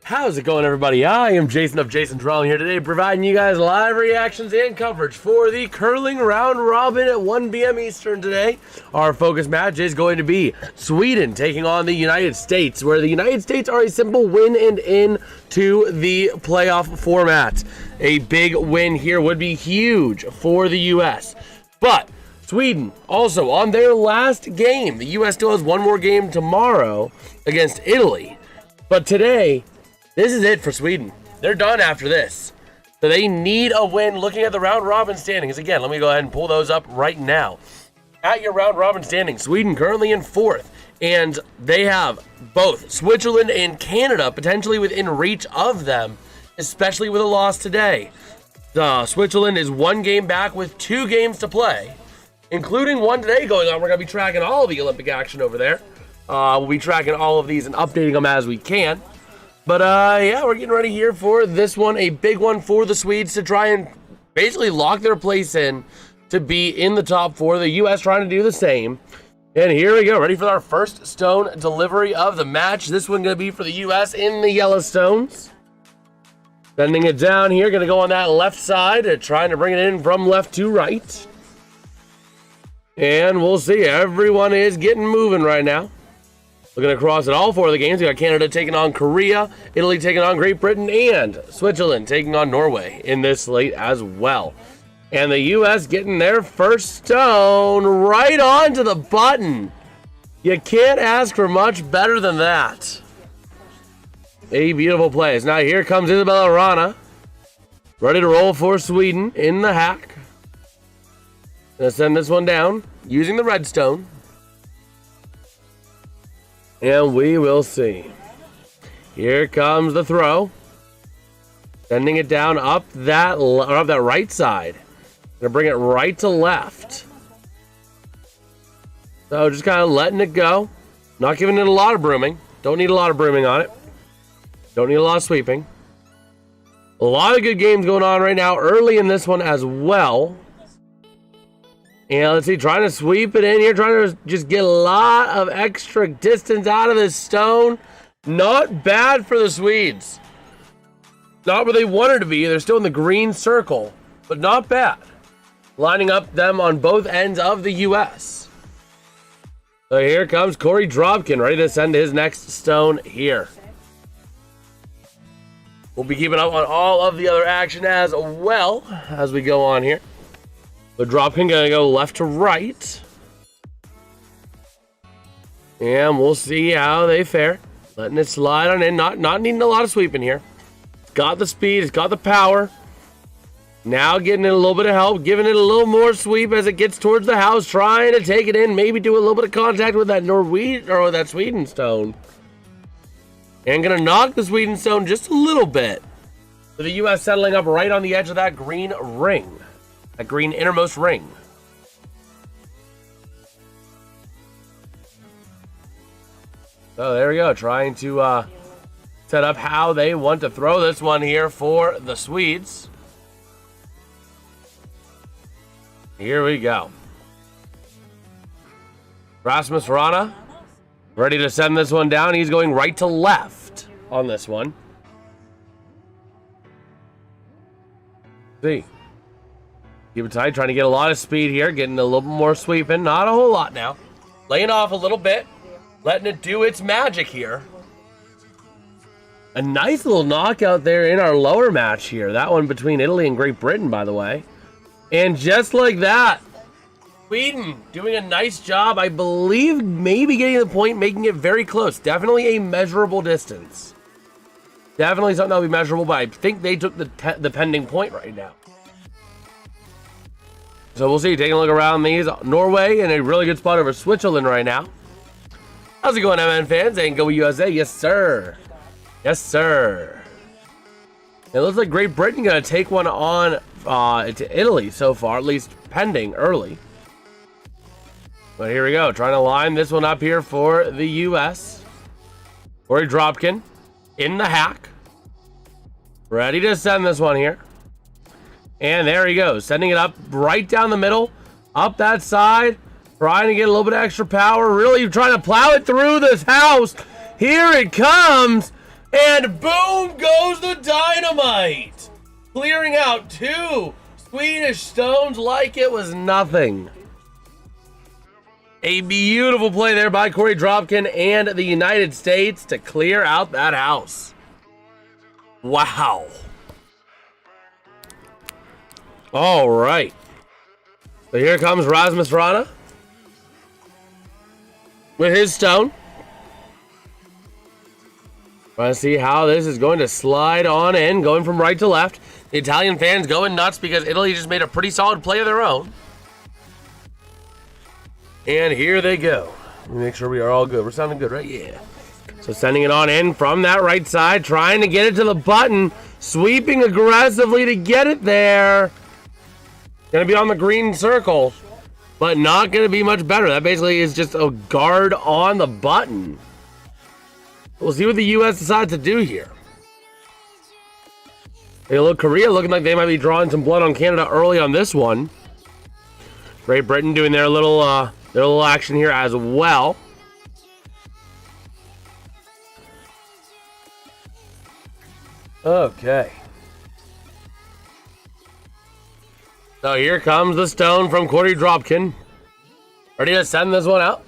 How's it going, everybody? I am Jason of JasonsRealm here today, providing you guys live reactions and coverage for the curling round robin at 1 p.m. Eastern today. Our focus match is going to be Sweden taking on the United States, where the United States are a simple win and in to the playoff format. A big win here would be huge for the U.S., but Sweden also on their last game. The U.S. still has one more game tomorrow against Italy, but today, this is it for Sweden. They're done after this. So they need a win. Looking at the round robin standings, again, let me go ahead and pull those up right now. At your round robin standings, Sweden currently in 4th, and they have both Switzerland and Canada potentially within reach of them, especially with a loss today. Switzerland is 1 game back with 2 games to play, including one today going on. We're going to be tracking all of the Olympic action over there. We'll be tracking all of these and updating them as we can. But, yeah, we're getting ready here for this one, a big one for the Swedes to try and basically lock their place in to be in the top 4. The U.S. trying to do the same. And here we go, ready for our first stone delivery of the match. This one going to be for the U.S. in the Yellowstones. Sending it down here, going to go on that left side, trying to bring it in from left to right. And we'll see, everyone is getting moving right now. Looking across at all 4 of the games, we got Canada taking on Korea, Italy taking on Great Britain, and Switzerland taking on Norway in this slate as well. And the U.S. getting their first stone right onto the button. You can't ask for much better than that. A beautiful play. Now here comes Isabella Rana, ready to roll for Sweden in the hack. Gonna send this one down using the redstone. And we will see. Here comes the throw. Sending it down up that right side. Gonna bring it right to left. So just kind of letting it go. Not giving it a lot of brooming. Don't need a lot of brooming on it. Don't need a lot of sweeping. A lot of good games going on right now early in this one as well. And let's see, trying to sweep it in here, trying to just get a lot of extra distance out of this stone. Not bad for the Swedes. Not where they wanted to be. They're still in the green circle, but not bad. Lining up them on both ends of the U.S. So here comes Corey Dropkin, ready to send his next stone here. We'll be keeping up on all of the other action as well as we go on here. The Dropkin gonna go left to right. And we'll see how they fare. Letting it slide on in. Not needing a lot of sweeping here. It's got the speed. It's got the power. Now getting it a little bit of help. Giving it a little more sweep as it gets towards the house. Trying to take it in. Maybe do a little bit of contact with that that Sweden stone. And gonna knock the Sweden stone just a little bit. So the U.S. settling up right on the edge of that green ring. That green innermost ring. So there we go. Trying to set up how they want to throw this one here for the Swedes. Here we go. Rasmus Rana. Ready to send this one down. He's going right to left on this one. See. Keep it tight, trying to get a lot of speed here, getting a little more sweeping. Not a whole lot now. Laying off a little bit, letting it do its magic here. A nice little knockout there in our lower match here. That one between Italy and Great Britain, by the way. And just like that, Sweden doing a nice job. I believe maybe getting the point, making it very close. Definitely a measurable distance. Definitely something that'll be measurable, but I think they took the pending point right now. So we'll see. Taking a look around these. Norway in a really good spot over Switzerland right now. How's it going, MN fans? And go USA. Yes, sir. Yes, sir. It looks like Great Britain going to take one on to Italy so far, at least pending early. But here we go. Trying to line this one up here for the U.S. Corey Dropkin in the hack. Ready to send this one here. And there he goes, sending it up right down the middle, up that side, trying to get a little bit of extra power, really trying to plow it through this house. Here it comes, And boom goes the dynamite! Clearing out 2 Swedish stones like it was nothing. A beautiful play there by Corey Dropkin and the United States to clear out that house. Wow. All right. So here comes Rasmus Rana with his stone. Trying to see how this is going to slide on in, going from right to left. The Italian fans going nuts because Italy just made a pretty solid play of their own. And here they go. Let me make sure we are all good. We're sounding good, right? Yeah. So sending it on in from that right side, trying to get it to the button, sweeping aggressively to get it there. Gonna be on the green circle, but not gonna be much better. That basically is just a guard on the button. We'll see what the U.S. decides to do here. Hey, look, Korea looking like they might be drawing some blood on Canada early on this one. Great Britain doing their little action here as well. Okay. So here comes the stone from Corey Dropkin. Ready to send this one out.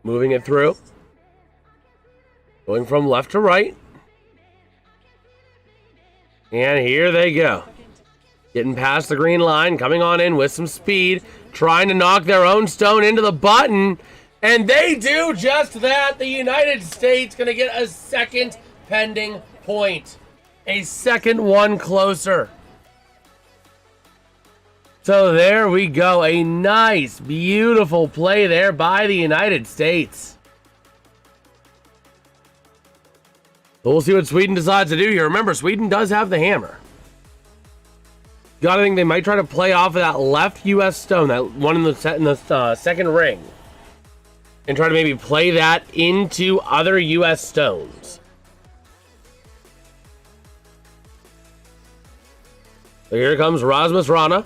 Moving it through. Going from left to right. And here they go. Getting past the green line, coming on in with some speed, trying to knock their own stone into the button. And they do just that. The United States going to get a second pending point. A second one closer. So there we go. A nice, beautiful play there by the United States. So we'll see what Sweden decides to do here. Remember, Sweden does have the hammer. Gotta think they might try to play off of that left U.S. stone, that one in the second ring, and try to maybe play that into other U.S. stones. So here comes Rasmus Rana.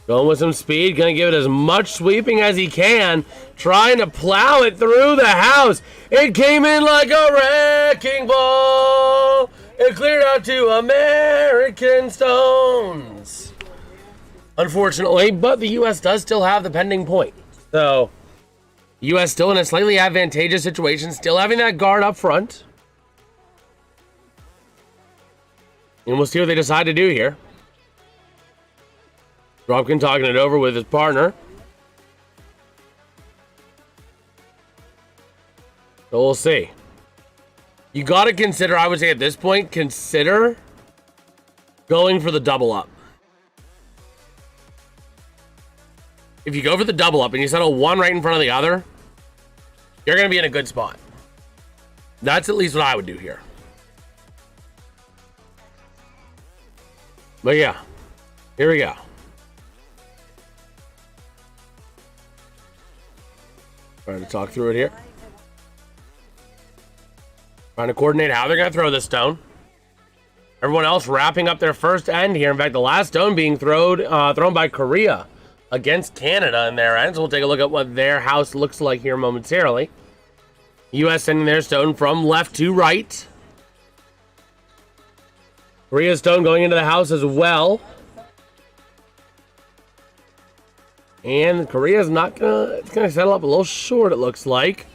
Going with some speed, gonna give it as much sweeping as he can, trying to plow it through the house. It came in like a wrecking ball. It cleared out 2 American stones. Unfortunately, but the U.S. does still have the pending point. So, U.S. still in a slightly advantageous situation, still having that guard up front. And we'll see what they decide to do here. Dropkin talking it over with his partner. So we'll see. You got to consider, I would say at this point, consider going for the double up. If you go for the double up and you settle one right in front of the other, you're going to be in a good spot. That's at least what I would do here. But yeah, here we go. Trying to talk through it here. Trying to coordinate how they're going to throw this stone. Everyone else wrapping up their first end here. In fact, the last stone being thrown by Korea against Canada in their ends. We'll take a look at what their house looks like here momentarily. U.S. sending their stone from left to right. Korea's stone going into the house as well. And Korea's not gonna, it's gonna settle up a little short, it looks like.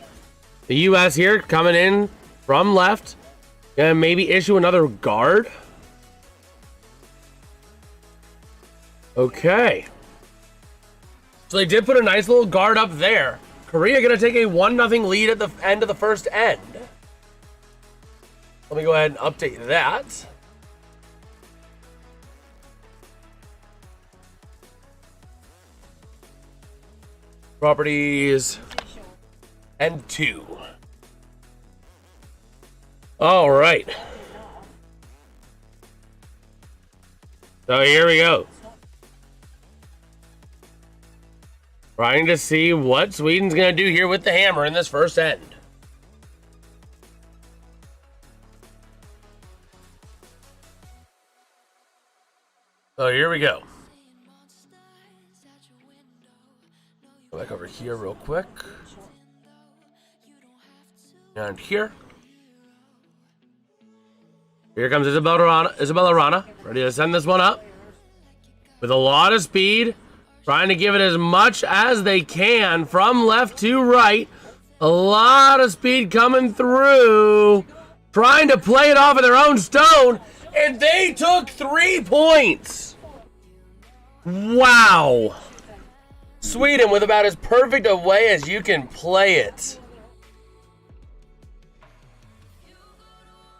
The U.S. here coming in from left. Gonna maybe issue another guard. Okay. So they did put a nice little guard up there. Korea gonna take a 1-0 lead at the end of the first end. Let me go ahead and update that. Properties and 2. All right. So here we go. Trying to see what Sweden's going to do here with the hammer in this first end. So here we go. Go back over here real quick. And here comes Isabella Rana, ready to send this one up with a lot of speed, trying to give it as much as they can from left to right. A lot of speed coming through, trying to play it off of their own stone, and they took 3 points. Wow. Sweden with about as perfect a way as you can play it.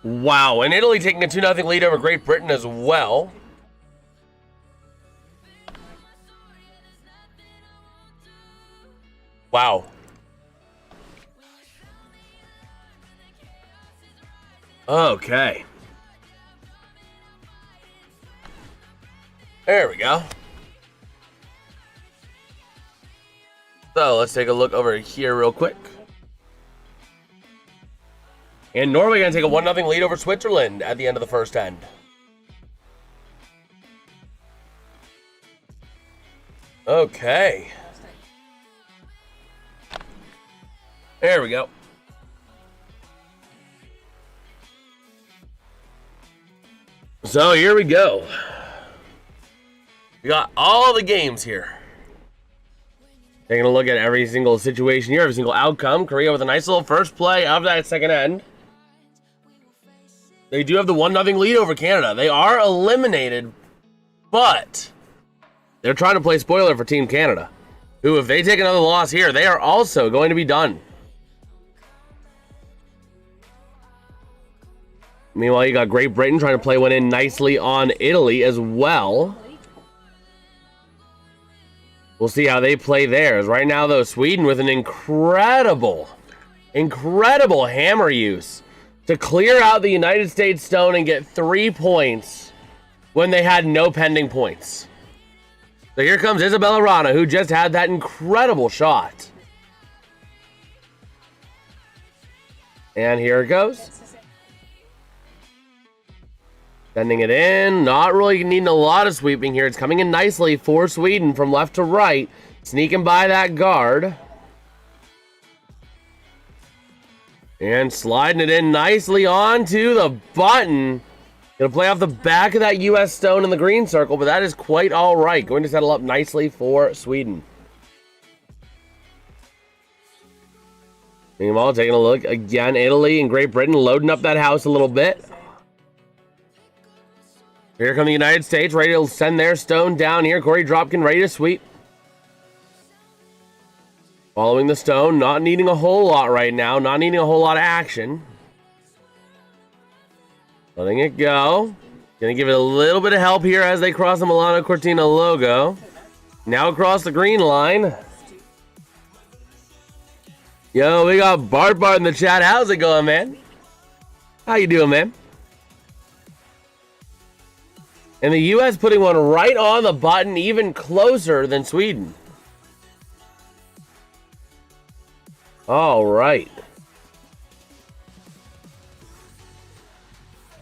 Wow, and Italy taking a 2-0 lead over Great Britain as well. Wow. Okay. There we go. So let's take a look over here real quick. And Norway going to take a 1-0 lead over Switzerland at the end of the first end. Okay. There we go. So here we go. We got all the games here. Taking a look at every single situation here, every single outcome. Korea with a nice little first play of that second end. They do have the 1-0 lead over Canada. They are eliminated, but they're trying to play spoiler for Team Canada, who, if they take another loss here, they are also going to be done. Meanwhile, you got Great Britain trying to play one in nicely on Italy as well. We'll see how they play theirs. Right now, though, Sweden with an incredible hammer use to clear out the United States stone and get 3 points when they had no pending points. So here comes Isabella Rana, who just had that incredible shot. And here it goes. Sending it in. Not really needing a lot of sweeping here. It's coming in nicely for Sweden from left to right. Sneaking by that guard. And sliding it in nicely onto the button. Gonna play off the back of that US stone in the green circle, but that is quite all right. Going to settle up nicely for Sweden. Meanwhile, taking a look again, Italy and Great Britain loading up that house a little bit. Here come the United States, ready to send their stone down here. Corey Dropkin ready to sweep. Following the stone, not needing a whole lot right now, not needing a whole lot of action. Letting it go. Gonna give it a little bit of help here as they cross the Milan Cortina logo. Now across the green line. Yo, we got Bart in the chat. How's it going, man? How you doing, man? And the U.S. putting one right on the button, even closer than Sweden. All right.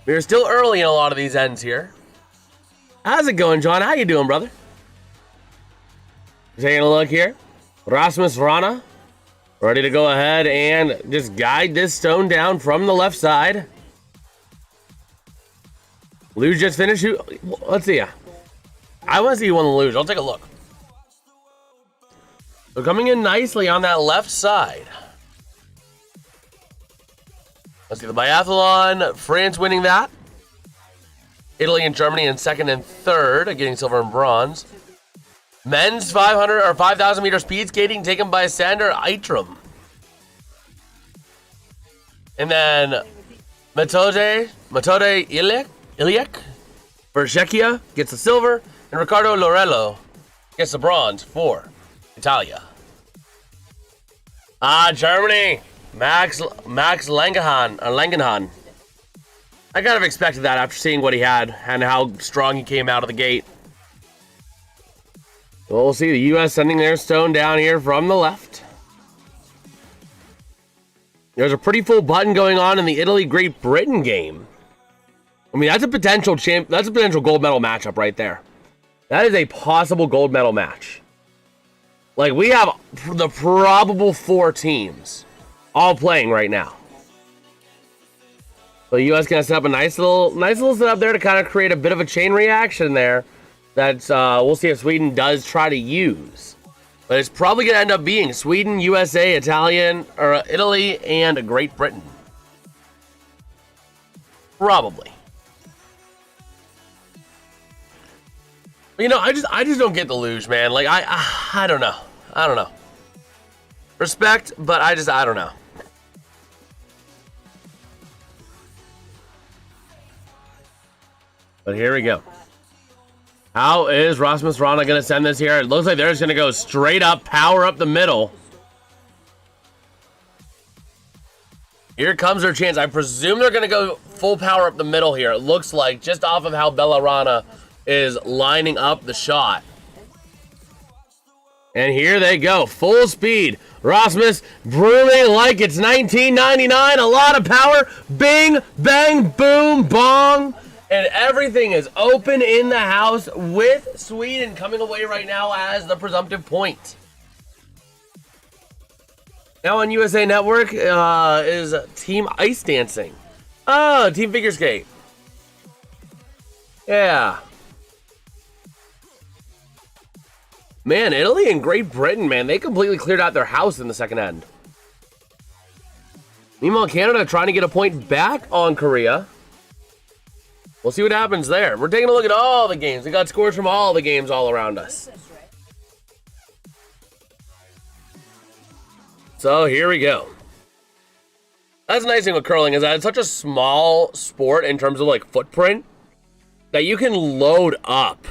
We're still early in a lot of these ends here. How's it going, John? How you doing, brother? Taking a look here. Rasmus Rana. Ready to go ahead and just guide this stone down from the left side. Luge just finished. Let's see. I want to see who won the luge. I'll take a look. So coming in nicely on that left side. Let's see the biathlon. France winning that. Italy and Germany in second and third, getting silver and bronze. Men's 500 or 5,000 meter speed skating taken by Sander Eitram. And then Metode Iliek for Czechia gets the silver, and Ricardo Lorello gets the bronze for Italia. Germany. Max Langenhan. I kind of expected that after seeing what he had and how strong he came out of the gate. Well, we'll see the U.S. sending their stone down here from the left. There's a pretty full button going on in the Italy-Great Britain game. I mean, that's a potential gold medal matchup right there. That is a possible gold medal match. Like, we have the probable 4 teams all playing right now. So the U.S. gonna set up a nice little setup there to kind of create a bit of a chain reaction there. That we'll see if Sweden does try to use. But it's probably going to end up being Sweden, USA, Italy, and Great Britain. Probably. You know, I just don't get the luge, man. Like, I don't know. I don't know. Respect, but I don't know. But here we go. How is Rasmus Rana going to send this here? It looks like they're just going to go straight up, power up the middle. Here comes their chance. I presume they're going to go full power up the middle here. It looks like, just off of how Bella Rana is lining up the shot. And here they go, full speed. Rasmus brewing like it's 1999. A lot of power. Bing, bang, boom, bong. And everything is open in the house with Sweden coming away right now as the presumptive point. Now on USA Network is Team Ice Dancing. Oh, Team Figure Skate. Yeah. Man, Italy and Great Britain, man, they completely cleared out their house in the second end. Meanwhile, Canada trying to get a point back on Korea. We'll see what happens there. We're taking a look at all the games. We got scores from all the games all around us. So here we go. That's the nice thing with curling is that it's such a small sport in terms of like footprint that you can load up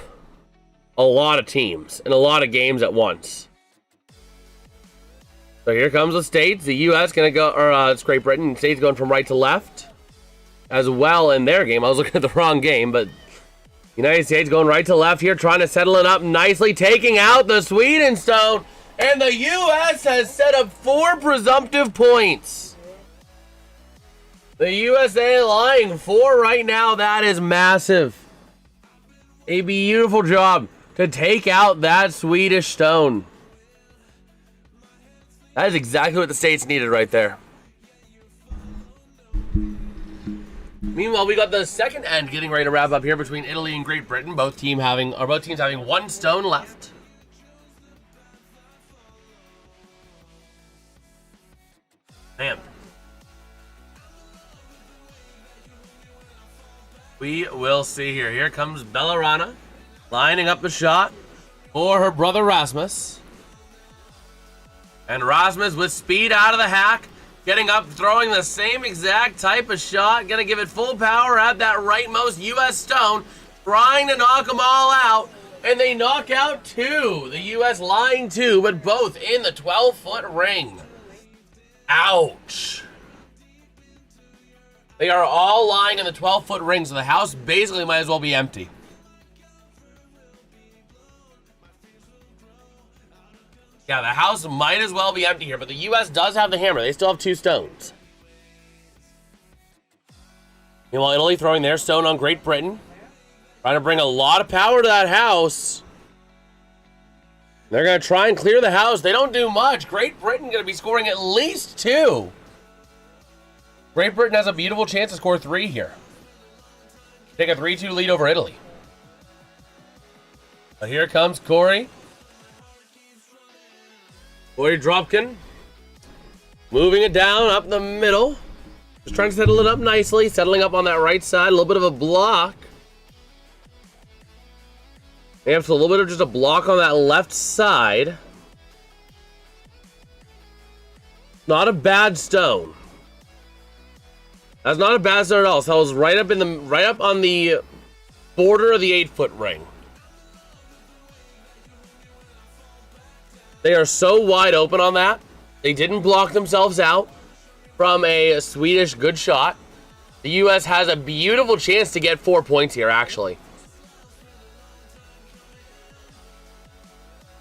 a lot of teams and a lot of games at once. So here comes the States. The U.S. gonna go, or it's Great Britain. States going from right to left. As well in their game. I was looking at the wrong game, but United States going right to left here, trying to settle it up nicely, taking out the Sweden stone, and the U.S. has set up 4 presumptive points. The USA lying 4 right now. That is massive. A beautiful job to take out that Swedish stone. That is exactly what the States needed right there. Meanwhile, we got the second end getting ready to wrap up here between Italy and Great Britain. Both teams having 1 stone left. Man. We will see here. Here comes Bella Rana lining up the shot for her brother Rasmus. And Rasmus with speed out of the hack. Getting up, throwing the same exact type of shot. Gonna give it full power at that rightmost U.S. stone. Trying to knock them all out. And they knock out 2. The U.S. lying 2, but both in the 12-foot ring. Ouch. They are all lying in the 12-foot ring, so the house basically might as well be empty. Yeah, the house might as well be empty here, but the U.S. does have the hammer. They still have 2 stones. Meanwhile, Italy throwing their stone on Great Britain. Trying to bring a lot of power to that house. They're going to try and clear the house. They don't do much. Great Britain going to be scoring at least 2. Great Britain has a beautiful chance to score 3 here. Take a 3-2 lead over Italy. But here comes Corey. Corey Dropkin, moving it down up the middle. Just trying to settle it up nicely, settling up on that right side. A little bit of a block. They have a little bit of just a block on that left side. Not a bad stone. That's not a bad stone at all. So I was right up on the border of the 8-foot ring. They are so wide open on that. They didn't block themselves out from a Swedish good shot. The U.S. has a beautiful chance to get 4 points here, actually.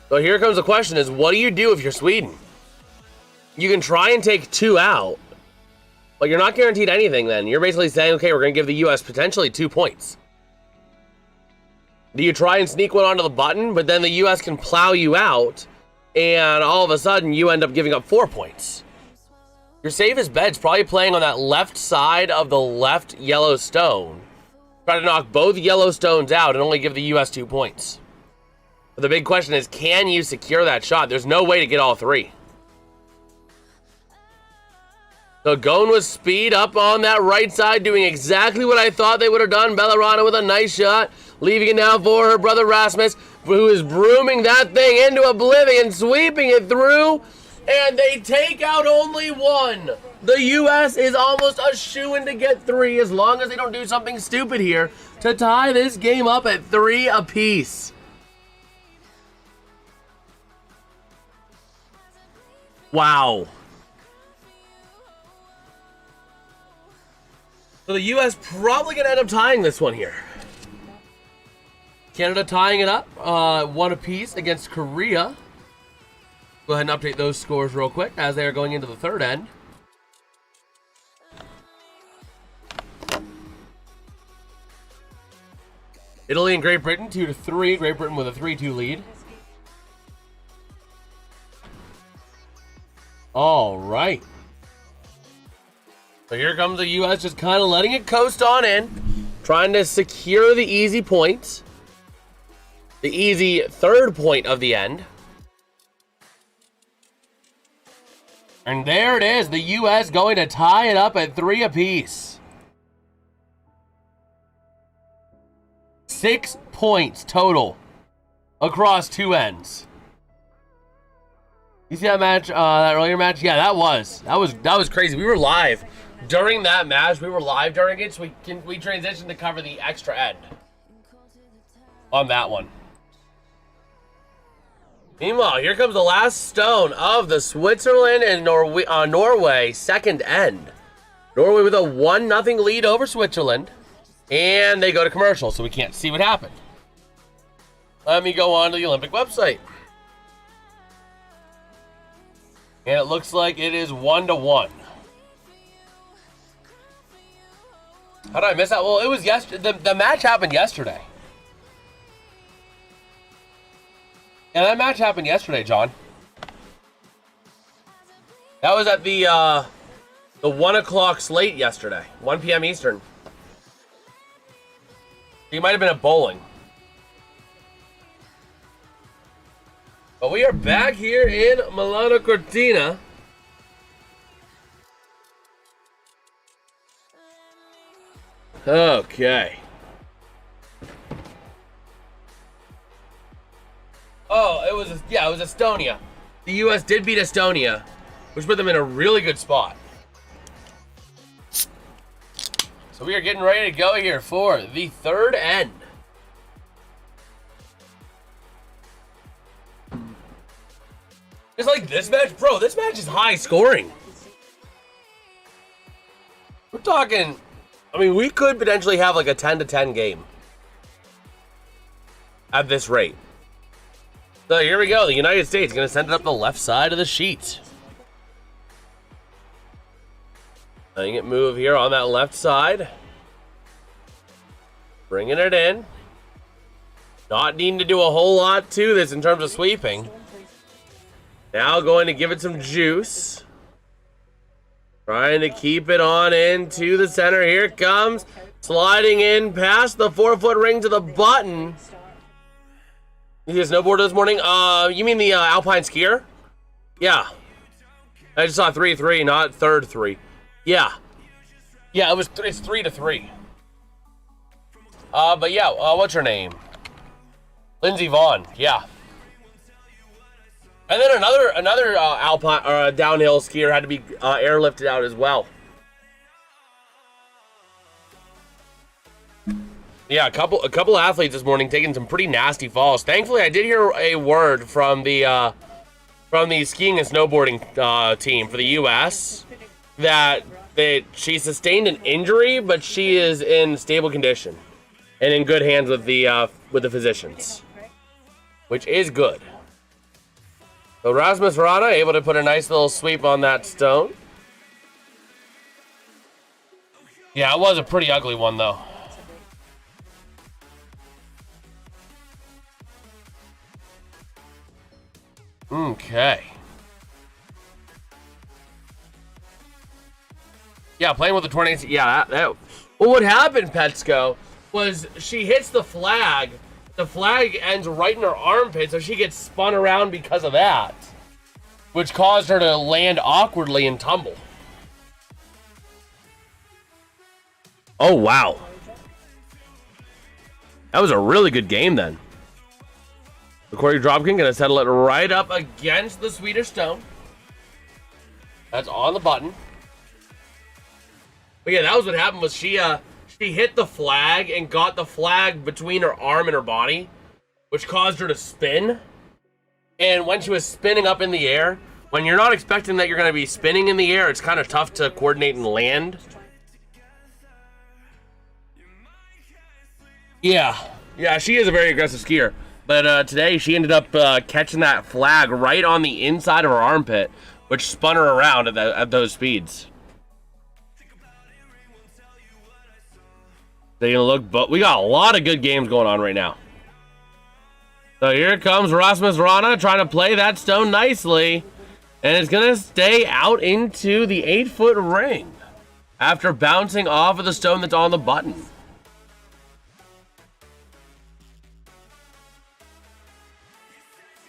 So here comes the question is, what do you do if you're Sweden? You can try and take 2 out, but you're not guaranteed anything then. You're basically saying, okay, we're going to give the U.S. potentially 2 points. Do you try and sneak one onto the button, but then the U.S. can plow you out, and all of a sudden, you end up giving up 4 points. Your safest bet's probably playing on that left side of the left yellow stone. Try to knock both yellow stones out and only give the U.S. 2 points. But the big question is, can you secure that shot? There's no way to get all 3. So going with speed up on that right side, doing exactly what I thought they would have done. Bellarana with a nice shot, leaving it now for her brother Rasmus, who is brooming that thing into oblivion, sweeping it through, and they take out only 1. The U.S. is almost a shoo-in to get 3, as long as they don't do something stupid here to tie this game up at 3 apiece. Wow. So the U.S. probably going to end up tying this one here. Canada tying it up, 1 apiece against Korea. Go ahead and update those scores real quick as they are going into the 3rd end. Italy and Great Britain 2-3. Great Britain with a 3-2 lead. All right. So here comes the U.S. just kind of letting it coast on in, trying to secure the easy points. The easy 3rd point of the end. And there it is, the U.S. going to tie it up at 3 apiece. 6 points total across 2 ends. You see that match, that earlier match? Yeah, that was crazy. We were live during that match. We were live during it, so we transitioned to cover the extra end on that one. Meanwhile, here comes the last stone of the Switzerland and Norway 2nd end. Norway with a 1-0 lead over Switzerland. And they go to commercial, so we can't see what happened. Let me go on to the Olympic website. And it looks like it is 1-1. How did I miss that? Well, it was yesterday. The match happened yesterday. And that match happened yesterday, John. That was at the 1 o'clock slate yesterday, 1 p.m. Eastern. You might have been at bowling. But we are back here in Milan Cortina. Okay. Oh, it was Estonia. The U.S. did beat Estonia, which put them in a really good spot. So we are getting ready to go here for the 3rd end. It's like this match, bro. This match is high scoring. We're talking, I mean, we could potentially have like a 10-10 game at this rate. So here we go. The United States is going to send it up the left side of the sheet. Letting it move here on that left side. Bringing it in. Not needing to do a whole lot to this in terms of sweeping. Now going to give it some juice. Trying to keep it on into the center. Here it comes. Sliding in past the 4-foot ring to the button. You see a snowboarder this morning? You mean the alpine skier? Yeah. I just saw 3-3, not 3rd-3. Yeah. Yeah, it's 3-3. But yeah, what's her name? Lindsey Vonn. Yeah. And then another alpine or downhill skier had to be airlifted out as well. Yeah, a couple athletes this morning taking some pretty nasty falls. Thankfully, I did hear a word from the skiing and snowboarding team for the U.S. that she sustained an injury, but she is in stable condition and in good hands with the physicians, which is good. So Rasmus Rana able to put a nice little sweep on that stone. Yeah, it was a pretty ugly one, though. Okay. Yeah, playing with the tornadoes. Yeah, well, what happened, Petsko, was she hits the flag. The flag ends right in her armpit, so she gets spun around because of that, which caused her to land awkwardly and tumble. Oh, wow. That was a really good game then. The Corey Dropkin gonna settle it right up against the Swedish stone. That's on the button. But yeah, that was what happened. Was she hit the flag and got the flag between her arm and her body, which caused her to spin. And when she was spinning up in the air, when you're not expecting that you're gonna be spinning in the air, it's kind of tough to coordinate and land. Yeah, she is a very aggressive skier. But today she ended up catching that flag right on the inside of her armpit, which spun her around at those speeds. Taking a look, but we got a lot of good games going on right now. So here comes Rasmus Rana trying to play that stone nicely. And it's going to stay out into the 8-foot ring after bouncing off of the stone that's on the button.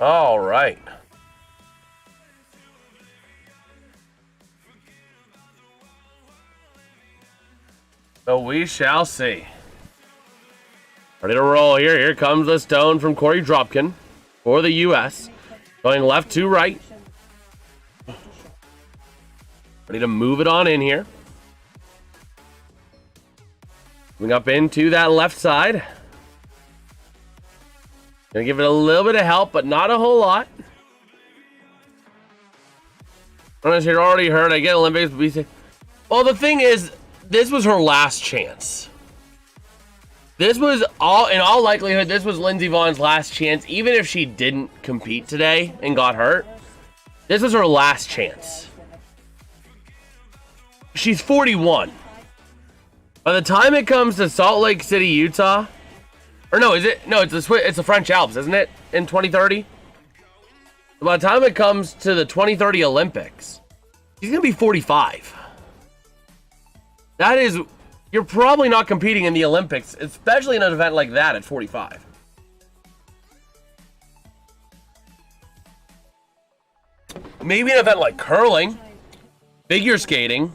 All right. So we shall see. Ready to roll here. Here comes the stone from Corey Dropkin for the U.S. Going left to right. Ready to move it on in here. Moving up into that left side. Gonna give it a little bit of help, but not a whole lot. As you already heard, I get Olympics. Well, the thing is, this was her last chance. This was in all likelihood, this was Lindsey Vohn's last chance, even if she didn't compete today and got hurt. This was her last chance. She's 41. By the time it comes to Salt Lake City, Utah, or no, is it? No, it's the French Alps, isn't it? In 2030. By the time it comes to the 2030 Olympics, she's gonna be 45. That is, you're probably not competing in the Olympics, especially in an event like that at 45. Maybe an event like curling, figure skating.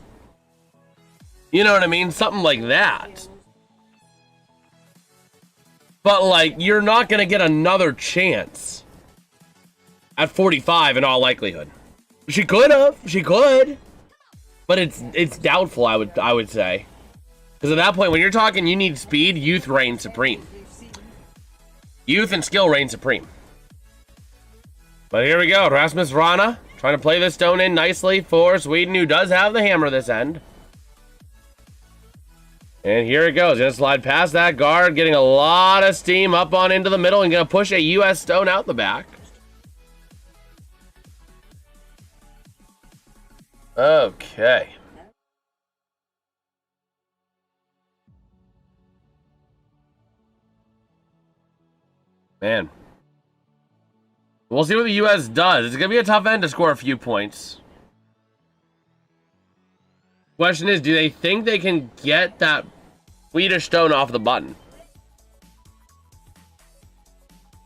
You know what I mean? Something like that. But, like, you're not going to get another chance at 45 in all likelihood. She could have. She could. But it's doubtful, I would say. Because at that point, when you're talking you need speed, youth reigns supreme. Youth and skill reign supreme. But here we go. Rasmus Rana trying to play this stone in nicely for Sweden, who does have the hammer this end. And here it goes. Gonna slide past that guard, getting a lot of steam up on into the middle, and gonna push a U.S. stone out the back. Okay. Man. We'll see what the U.S. does. It's gonna be a tough end to score a few points. Question is, do they think they can get that Swedish stone off the button?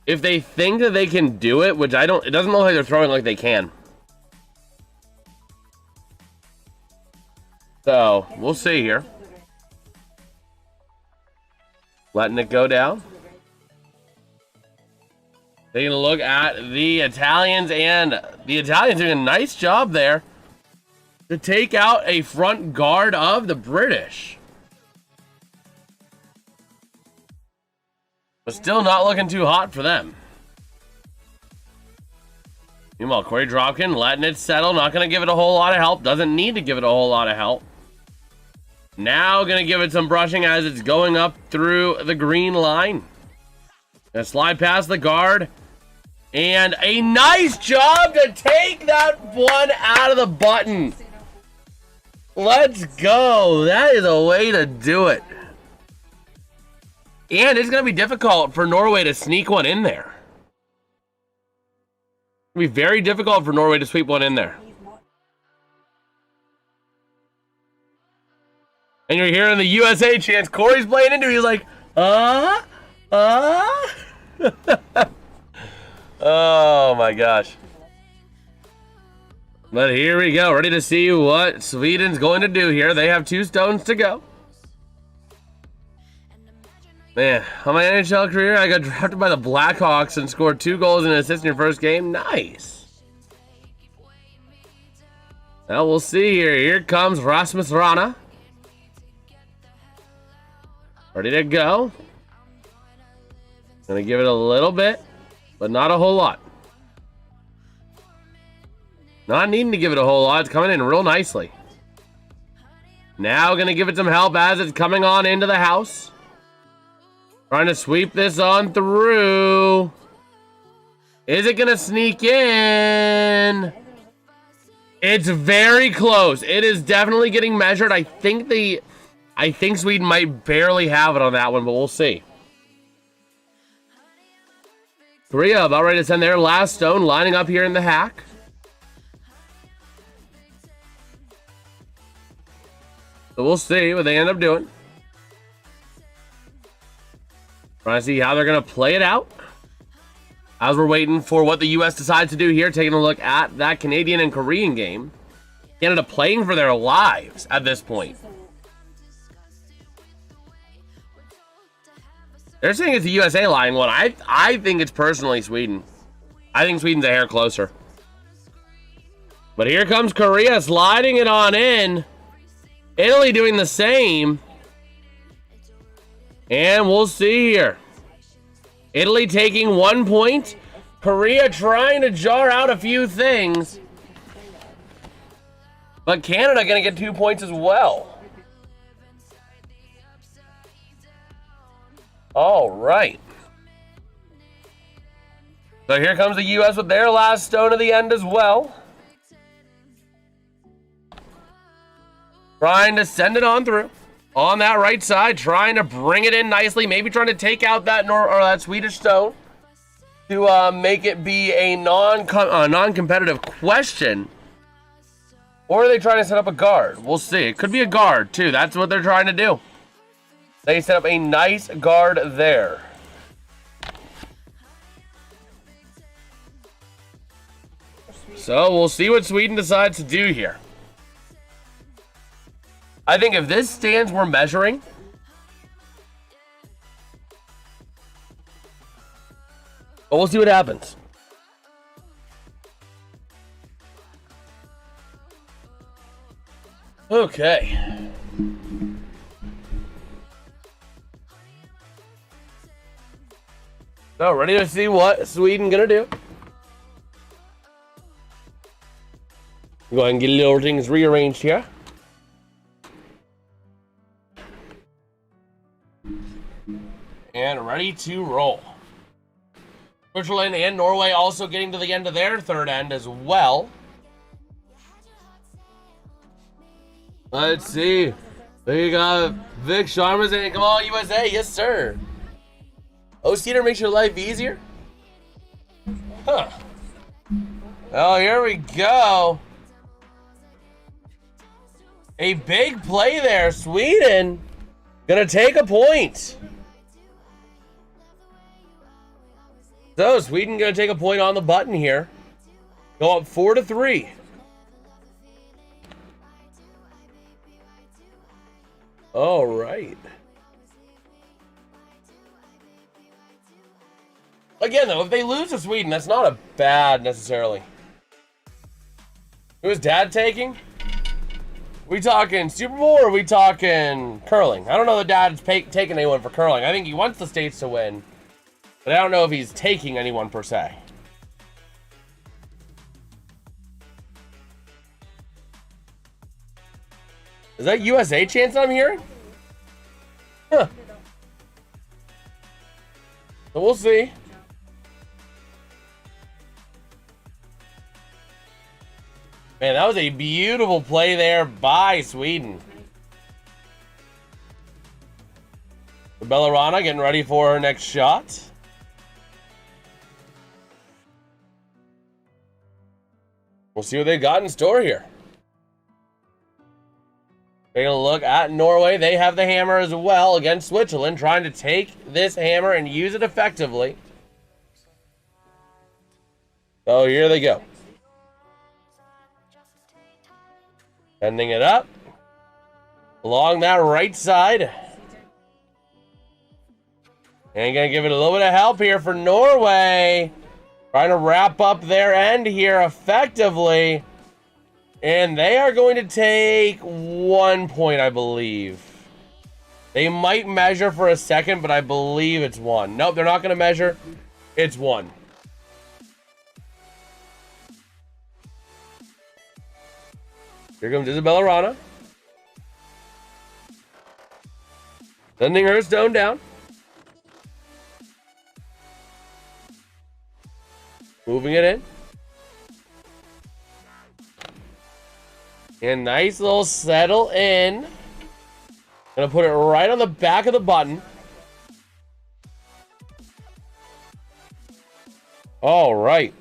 If they think that they can do it, which it doesn't look like they're throwing like they can. So, we'll see here. Letting it go down. Taking a look at the Italians, and the Italians doing a nice job there to take out a front guard of the British. But still not looking too hot for them. Meanwhile, Corey Dropkin letting it settle. Not going to give it a whole lot of help. Doesn't need to give it a whole lot of help. Now going to give it some brushing as it's going up through the green line. Going to slide past the guard. And a nice job to take that one out of the button. Let's go. That is a way to do it. And it's going to be difficult for Norway to sneak one in there. It'll be very difficult for Norway to sweep one in there. And you're hearing the USA chants Corey's playing into. He's like, oh my gosh. But here we go. Ready to see what Sweden's going to do here. They have 2 stones to go. Man, on my NHL career, I got drafted by the Blackhawks and scored 2 goals and an assist in your first game. Nice. Well, we'll see here. Here comes Rasmus Rana. Ready to go. Gonna give it a little bit, but not a whole lot. Not needing to give it a whole lot. It's coming in real nicely. Now gonna give it some help as it's coming on into the house. Trying to sweep this on through. Is it gonna sneak in? It's very close. It is definitely getting measured. I think Sweden might barely have it on that one, but we'll see. Korea about ready to send their last stone, lining up here in the hack. So we'll see what they end up doing. Trying to see how they're going to play it out. As we're waiting for what the U.S. decides to do here, taking a look at that Canadian and Korean game. Canada playing for their lives at this point. They're saying it's the USA line one. I think it's personally Sweden. I think Sweden's a hair closer. But here comes Korea sliding it on in. Italy doing the same. And we'll see here. Italy taking 1 point. Korea trying to jar out a few things. But Canada going to get 2 points as well. All right. So here comes the U.S. with their last stone of the end as well. Trying to send it on through. On that right side, trying to bring it in nicely. Maybe trying to take out that that Swedish stone to make it be a non-competitive question. Or are they trying to set up a guard? We'll see. It could be a guard, too. That's what they're trying to do. They set up a nice guard there. So we'll see what Sweden decides to do here. I think if this stands we're measuring, but we'll see what happens. Okay. So ready to see what Sweden gonna do. Go ahead and get little things rearranged here. And ready to roll. Switzerland and Norway also getting to the end of their third end as well. Let's see. We got Vic Sharma saying, come on, USA. Yes, sir. Oh, Cedar makes your life easier? Huh. Oh, here we go. A big play there. Sweden gonna take a point. So, Sweden going to take a point on the button here. Go up 4-3. All right. Again, though, if they lose to Sweden, that's not a bad necessarily. Who is Dad taking? We talking Super Bowl or are we talking curling? I don't know that Dad's taking anyone for curling. I think he wants the States to win. But I don't know if he's taking anyone per se. Is that USA chance I'm hearing? Huh. So we'll see. Man, that was a beautiful play there by Sweden. Bellarana getting ready for her next shot. We'll see what they got in store here. Taking a look at Norway. They have the hammer as well against Switzerland, trying to take this hammer and use it effectively. So here they go. Sending it up. Along that right side. And gonna give it a little bit of help here for Norway. Trying to wrap up their end here effectively. And they are going to take 1 point, I believe. They might measure for a second, but I believe it's 1. Nope, they're not going to measure. It's 1. Here comes Isabella Rana. Sending her stone down. Moving it in. And nice little settle in. Gonna put it right on the back of the button. All right.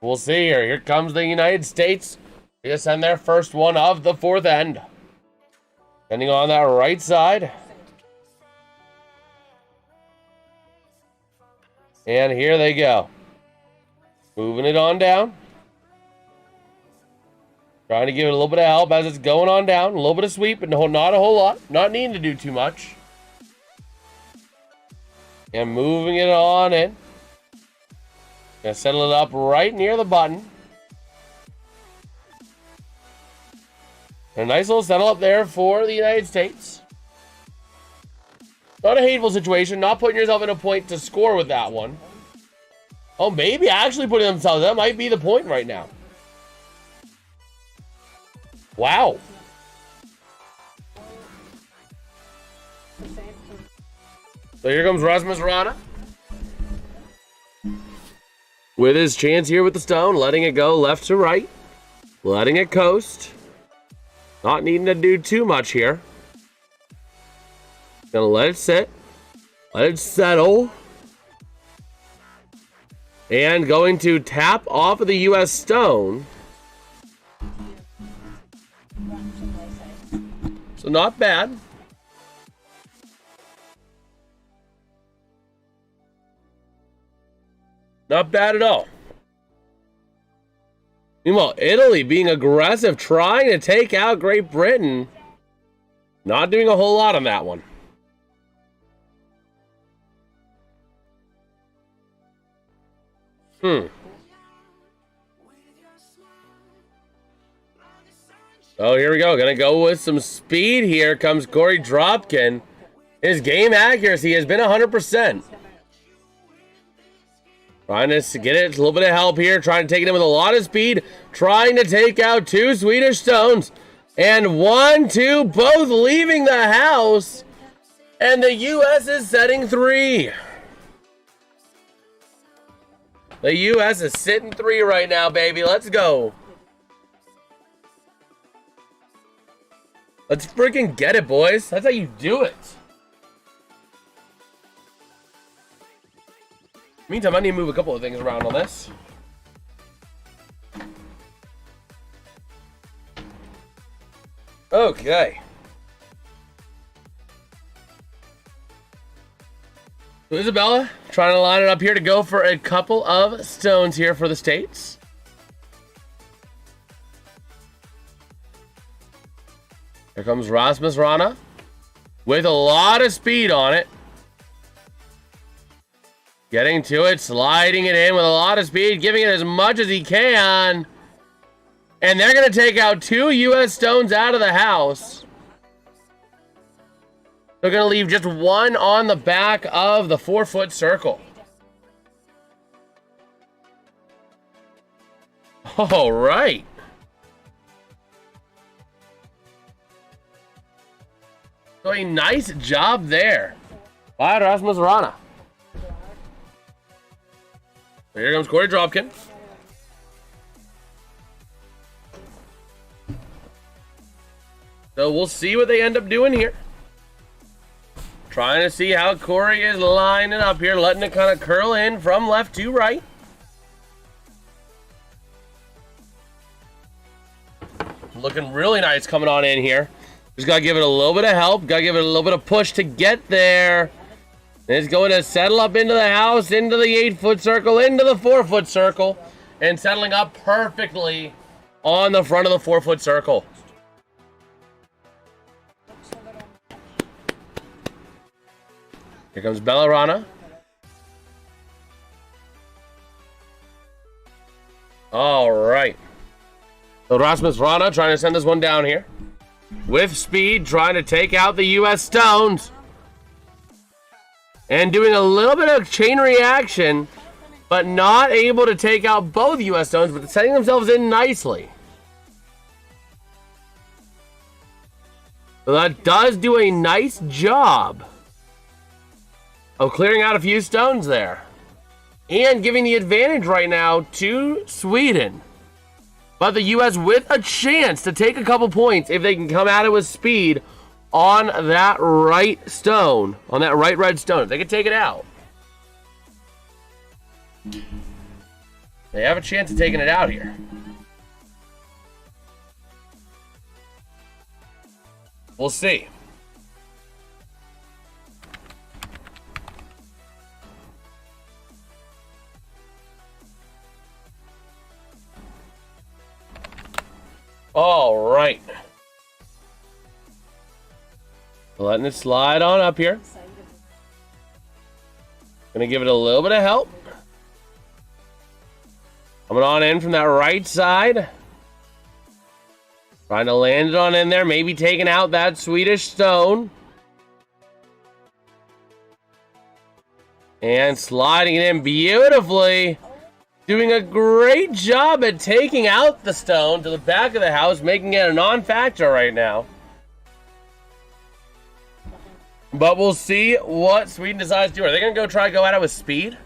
We'll see here. Here comes the United States. They send their first one of the fourth end. Sending on that right side. And here they go. Moving it on down. Trying to give it a little bit of help as it's going on down. A little bit of sweep, but not a whole lot. Not needing to do too much. And moving it on in. Gonna settle it up right near the button. A nice little settle up there for the United States. Not a hateful situation. Not putting yourself in a point to score with that one. Oh, maybe actually putting themselves. That might be the point right now. Wow. So here comes Rasmus Rana. With his chance here with the stone. Letting it go left to right. Letting it coast. Not needing to do too much here. Gonna let it sit. Let it settle. And going to tap off of the U.S. stone. So not bad. Not bad at all. Meanwhile, Italy being aggressive, trying to take out Great Britain. Not doing a whole lot on that one. Oh, here we go. Gonna go with some speed here. Comes Corey Dropkin. His game accuracy has been 100%. Trying to get it. A little bit of help here. Trying to take it in with a lot of speed. Trying to take out 2 Swedish stones. And 1, 2, both leaving the house. And the U.S. is setting 3. The U.S. is sitting 3 right now, baby. Let's go. Let's freaking get it, boys. That's how you do it. Meantime, I need to move a couple of things around on this. Okay. So Isabella trying to line it up here to go for a couple of stones here for the States. Here comes Rasmus Rana with a lot of speed on it. Getting to it, sliding it in with a lot of speed, giving it as much as he can. And they're going to take out 2 U.S. stones out of the house. They're going to leave just 1 on the back of the 4-foot circle. All right. So a nice job there by Rasmus Rana. Here comes Corey Dropkin. So we'll see what they end up doing here. Trying to see how Corey is lining up here, letting it kind of curl in from left to right. Looking really nice coming on in here. Just got to give it a little bit of help. Got to give it a little bit of push to get there. And it's going to settle up into the house, into the 8-foot circle, into the 4-foot circle. And settling up perfectly on the front of the 4-foot circle. Here comes Bellarana. All right. So Rasmus Rana trying to send this one down here. With speed, trying to take out the U.S. stones. And doing a little bit of chain reaction, but not able to take out both U.S. stones, but setting themselves in nicely. So that does do a nice job of clearing out a few stones there. And giving the advantage right now to Sweden. But the U.S. with a chance to take a couple points if they can come at it with speed on that right stone. On that right red stone. If they can take it out. They have a chance of taking it out here. We'll see. All right. Letting it slide on up here. Gonna give it a little bit of help. Coming on in from that right side. Trying to land it on in there. Maybe taking out that Swedish stone. And sliding it in beautifully. Doing a great job at taking out the stone to the back of the house, making it a non-factor right now. But we'll see what Sweden decides to do. Are they going to try to go at it with speed?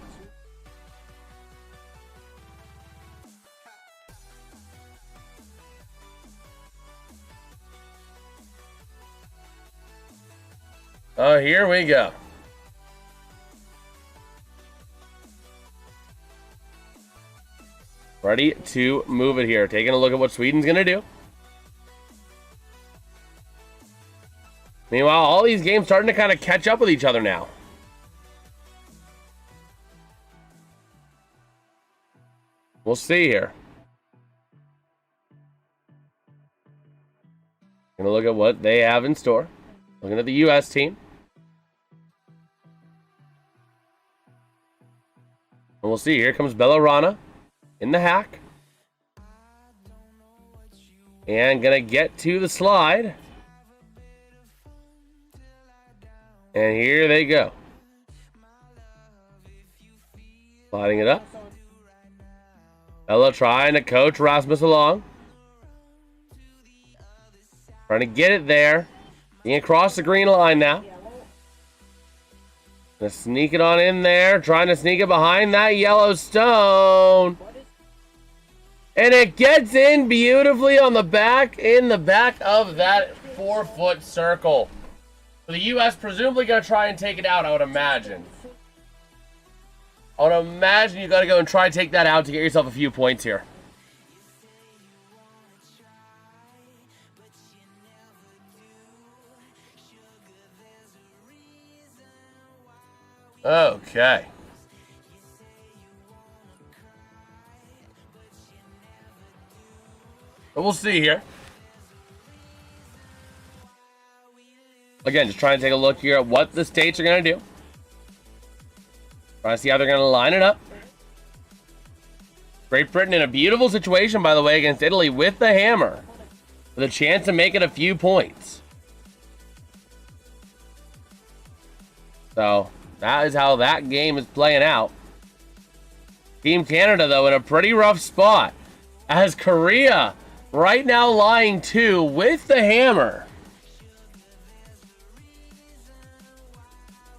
Oh, here we go. Ready to move it here. Taking a look at what Sweden's going to do. Meanwhile, all these games starting to kind of catch up with each other now. We'll see here. Going to look at what they have in store. Looking at the U.S. team. And we'll see. Here comes Bellarana. In the hack. And gonna get to the slide. And here they go. Sliding it up. Ella trying to coach Rasmus along. Trying to get it there. Getting across the green line now. Gonna sneak it on in there. Trying to sneak it behind that yellow stone. And it gets in beautifully on the back, in the back of that 4-foot circle. So the U.S. presumably going to try and take it out, I would imagine. I would imagine you got to go and try and take that out to get yourself a few points here. Okay. But we'll see here. Again, just trying to take a look here at what the states are going to do. Trying to see how they're going to line it up. Great Britain in a beautiful situation, by the way, against Italy with the hammer. With a chance to make it a few points. So, that is how that game is playing out. Team Canada, though, in a pretty rough spot. As Korea right now lying 2 with the hammer.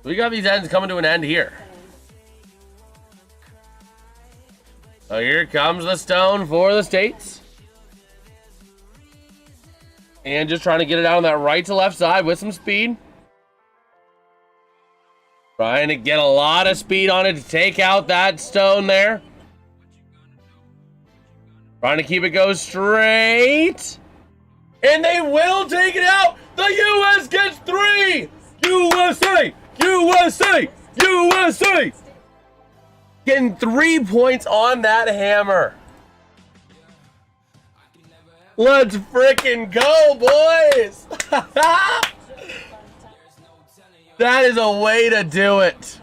We got these ends coming to an end here. So here comes the stone for the States. And just trying to get it out on that right to left side with some speed. Trying to get a lot of speed on it to take out that stone there. Trying to keep it go straight. And they will take it out. The U.S. gets 3. USA, USA, USA. Getting 3 points on that hammer. Let's frickin' go, boys. That is a way to do it.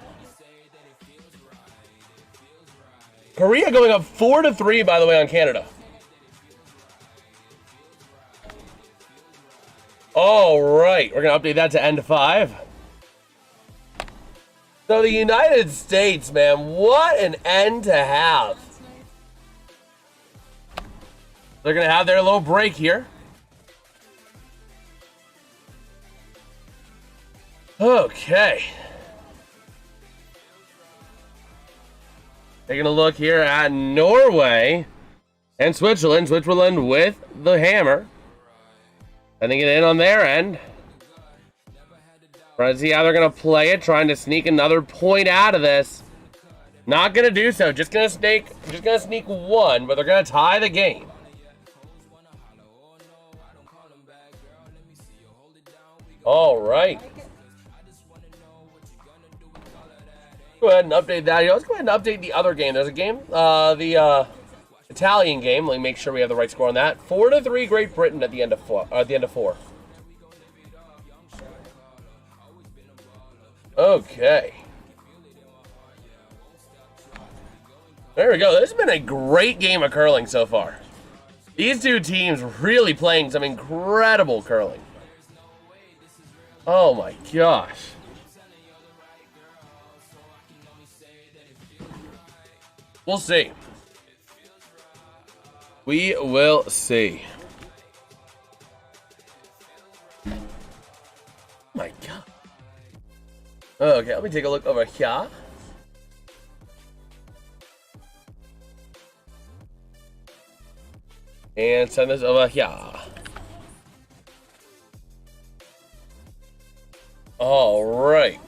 Korea going up 4-3, by the way, on Canada. All right, we're going to update that to end 5. So the United States, man, what an end to have. They're going to have their little break here. Okay. Taking a look here at Norway and Switzerland. Switzerland with the hammer. Sending it in on their end. Trying to see how they're going to play it. Trying to sneak another point out of this. Not going to do so. Just going to sneak one, but they're going to tie the game. All right. Go ahead and update that. Let's go ahead and update the other game. There's a game, the Italian game. Let me make sure we have the right score on that. 4-3 Great Britain at the end of 4. Okay. There we go. This has been a great game of curling so far. These two teams really playing some incredible curling. Oh my gosh. We'll see. We will see. My God. Okay, let me take a look over here. And send this over here. All right.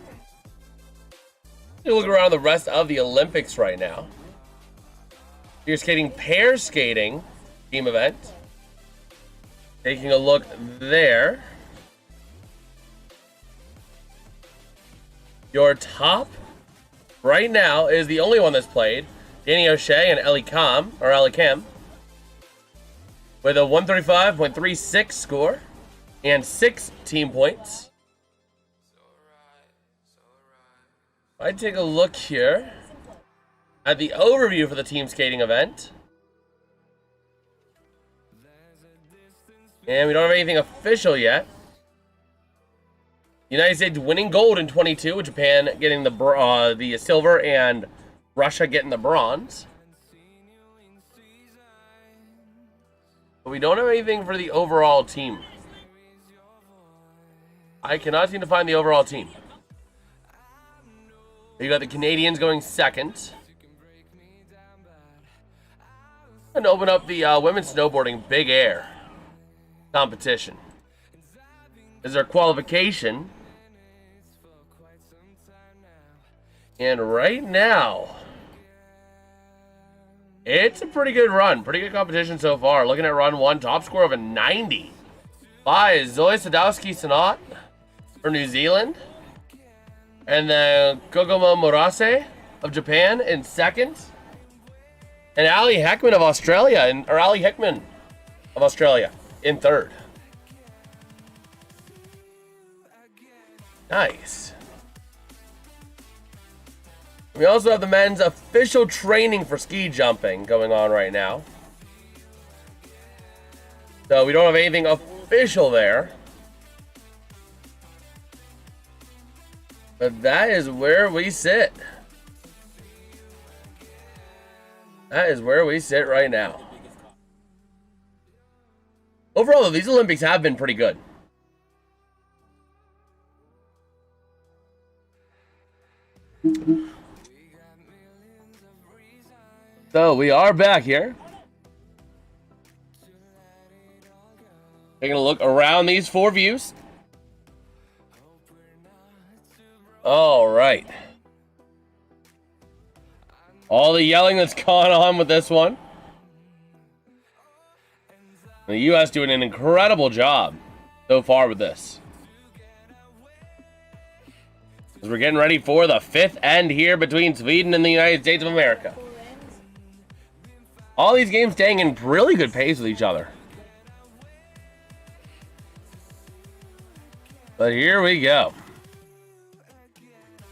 Look around the rest of the Olympics right now. Figure skating, pair skating, team event. Taking a look there. Your top right now is the only one that's played. Danny O'Shea and Ellie Kam, with a 135.36 score and 6 team points. I'd take a look here at the overview for the team skating event. And we don't have anything official yet. United States winning gold in 22, with Japan getting the silver and Russia getting the bronze. But we don't have anything for the overall team. I cannot seem to find the overall team. You got the Canadians going second. And open up the women's snowboarding big air competition. This is their qualification. And right now, it's a pretty good run. Pretty good competition so far. Looking at run 1, top score of a 90 by Zoe Sadowski-Sanat for New Zealand. And then Kogoma Morase of Japan in second. And Ali Hickman of Australia, in third. Nice. We also have the men's official training for ski jumping going on right now. So we don't have anything official there. But that is where we sit. That is where we sit right now. Overall, though, these Olympics have been pretty good. So we are back here. Taking a look around these 4 views. All right. All the yelling that's gone on with this one. The U.S. doing an incredible job so far with this. As we're getting ready for the 5th end here between Sweden and the United States of America. All these games staying in really good pace with each other. But here we go.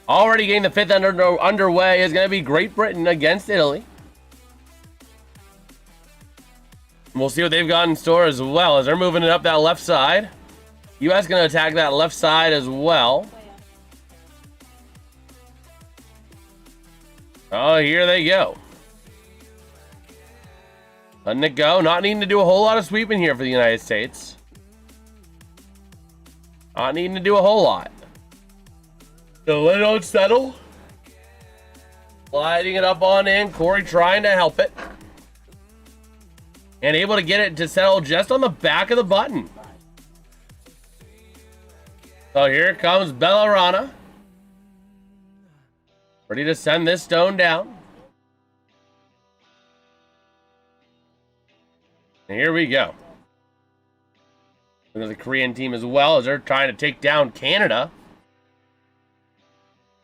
Already getting the 5th end underway is going to be Great Britain against Italy. We'll see what they've got in store as well as they're moving it up that left side. U.S. going to attack that left side as well. Oh, here they go. Letting it go. Not needing to do a whole lot of sweeping here for the United States. Not needing to do a whole lot. So let it settle. Sliding it up on in. Corey trying to help it. And able to get it to settle just on the back of the button. So here comes Bellarana. Ready to send this stone down. And here we go. Look at the Korean team as well as they're trying to take down Canada.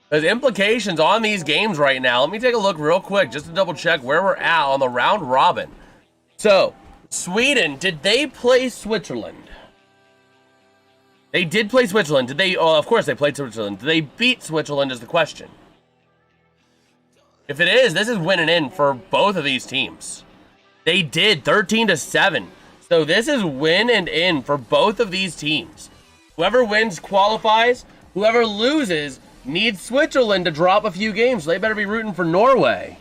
There's implications on these games right now. Let me take a look real quick just to double check where we're at on the round robin. So, Sweden, did they play Switzerland? They did play Switzerland. Did they? Oh, of course they played Switzerland. Did they beat Switzerland is the question. If it is, this is winning in for both of these teams. They did 13-7. So this is win and in for both of these teams. Whoever wins qualifies. Whoever loses needs Switzerland to drop a few games. So they better be rooting for Norway.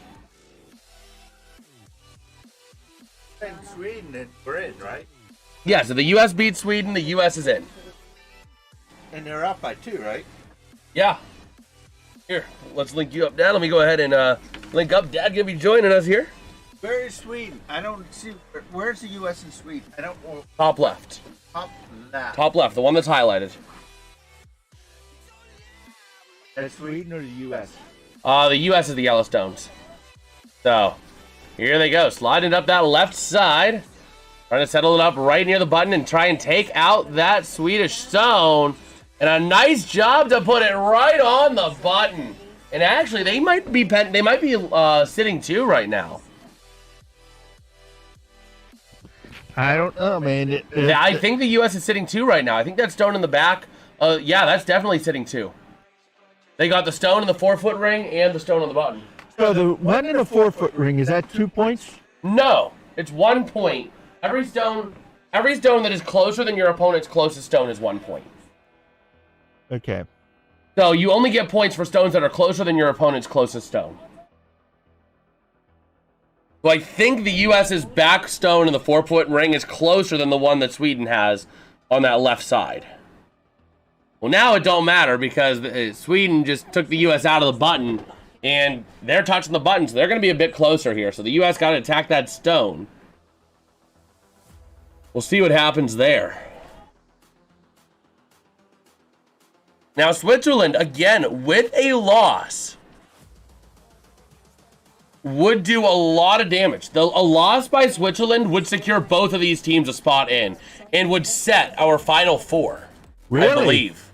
And Sweden and we're in, right? Yeah, so the U.S. beats Sweden. The U.S. is in. And they're up by 2, right? Yeah. Here, let's link you up, Dad. Let me go ahead and link up. Dad gonna be joining us here. Where is Sweden? I don't see. Where's the U.S. and Sweden? I don't know. Top left. Top left. Top left, the one that's highlighted. Is Sweden or the U.S.? The U.S. is the Yellowstones. So, here they go. Sliding up that left side. Trying to settle it up right near the button and try and take out that Swedish stone. And a nice job to put it right on the button. And actually, they might be sitting 2 right now. I don't know, man. Yeah, I think the U.S. is sitting 2 right now. I think that stone in the back. Yeah, that's definitely sitting 2. They got the stone in the 4-foot ring and the stone on the button. So the one in the 4-foot ring, is that 2 points? No, it's 1 point. Every stone that is closer than your opponent's closest stone is 1 point. Okay. So you only get points for stones that are closer than your opponent's closest stone. So I think the U.S.'s back stone in the 4-foot ring is closer than the one that Sweden has on that left side. Well, now it don't matter because Sweden just took the U.S. out of the button, and they're touching the button, so they're going to be a bit closer here. So the U.S. got to attack that stone. We'll see what happens there. Now, Switzerland, again, with a loss, would do a lot of damage. A loss by Switzerland would secure both of these teams a spot in and would set our final 4, Really? I believe.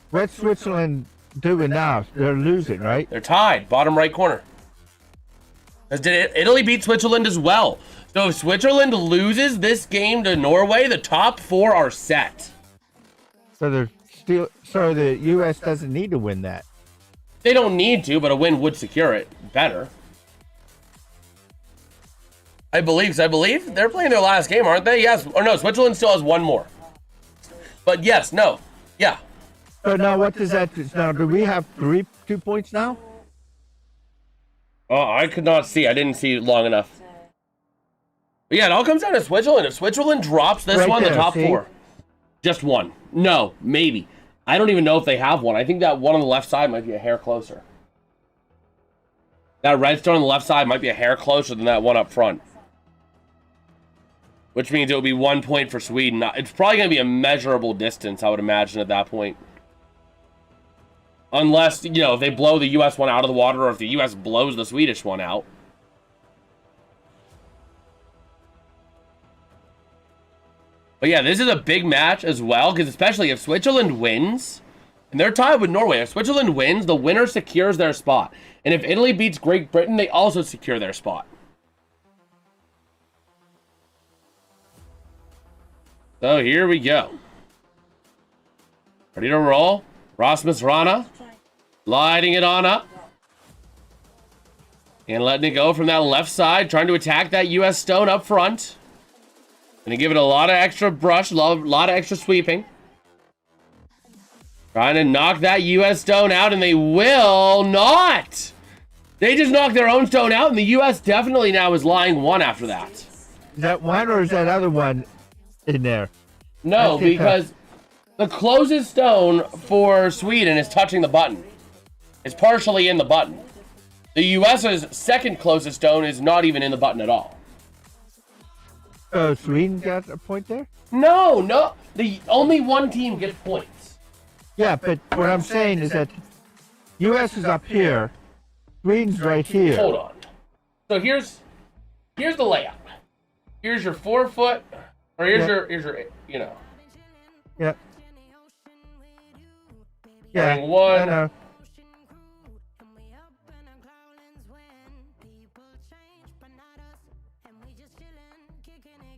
What's Switzerland doing now? They're losing, right? They're tied, bottom right corner. Did Italy beat Switzerland as well? So if Switzerland loses this game to Norway, the top 4 are set. So they're still. So the U.S. doesn't need to win that. They don't need to, but a win would secure it better. I believe they're playing their last game, aren't they? Yes. Or no, Switzerland still has 1 more. But yes, no. Yeah. So now what does that now? Do we have 2 points now? Oh, I could not see. I didn't see it long enough. But yeah, it all comes down to Switzerland. If Switzerland drops this Right one, there, the top see? 4. Just 1. No, maybe. I don't even know if they have 1. I think that one on the left side might be a hair closer. That red stone on the left side might be a hair closer than that one up front. Which means it will be 1 point for Sweden. It's probably going to be a measurable distance, I would imagine, at that point. Unless, if they blow the U.S. one out of the water or if the U.S. blows the Swedish one out. But yeah, this is a big match as well, because especially if Switzerland wins, and they're tied with Norway. If Switzerland wins, the winner secures their spot. And if Italy beats Great Britain, they also secure their spot. So here we go. Ready to roll. Rasmus Rana. Lighting it on up. And letting it go from that left side. Trying to attack that US stone up front. Gonna give it a lot of extra brush. A lot of extra sweeping. Trying to knock that US stone out, and they will not. They just knocked their own stone out, and the US definitely now is lying one after that. Is that one or is that other one in there? No, because the closest stone for Sweden is touching the button. It's partially in the button. The US's second closest stone is not even in the button at all. So Sweden got a point there? No. The only one team gets points. Yeah, but what I'm saying is that U.S. is up here, Sweden's right here. Hold on. So here's the layout. Here's your 4 foot, or here's your you know. Yeah. Yeah. One. I know.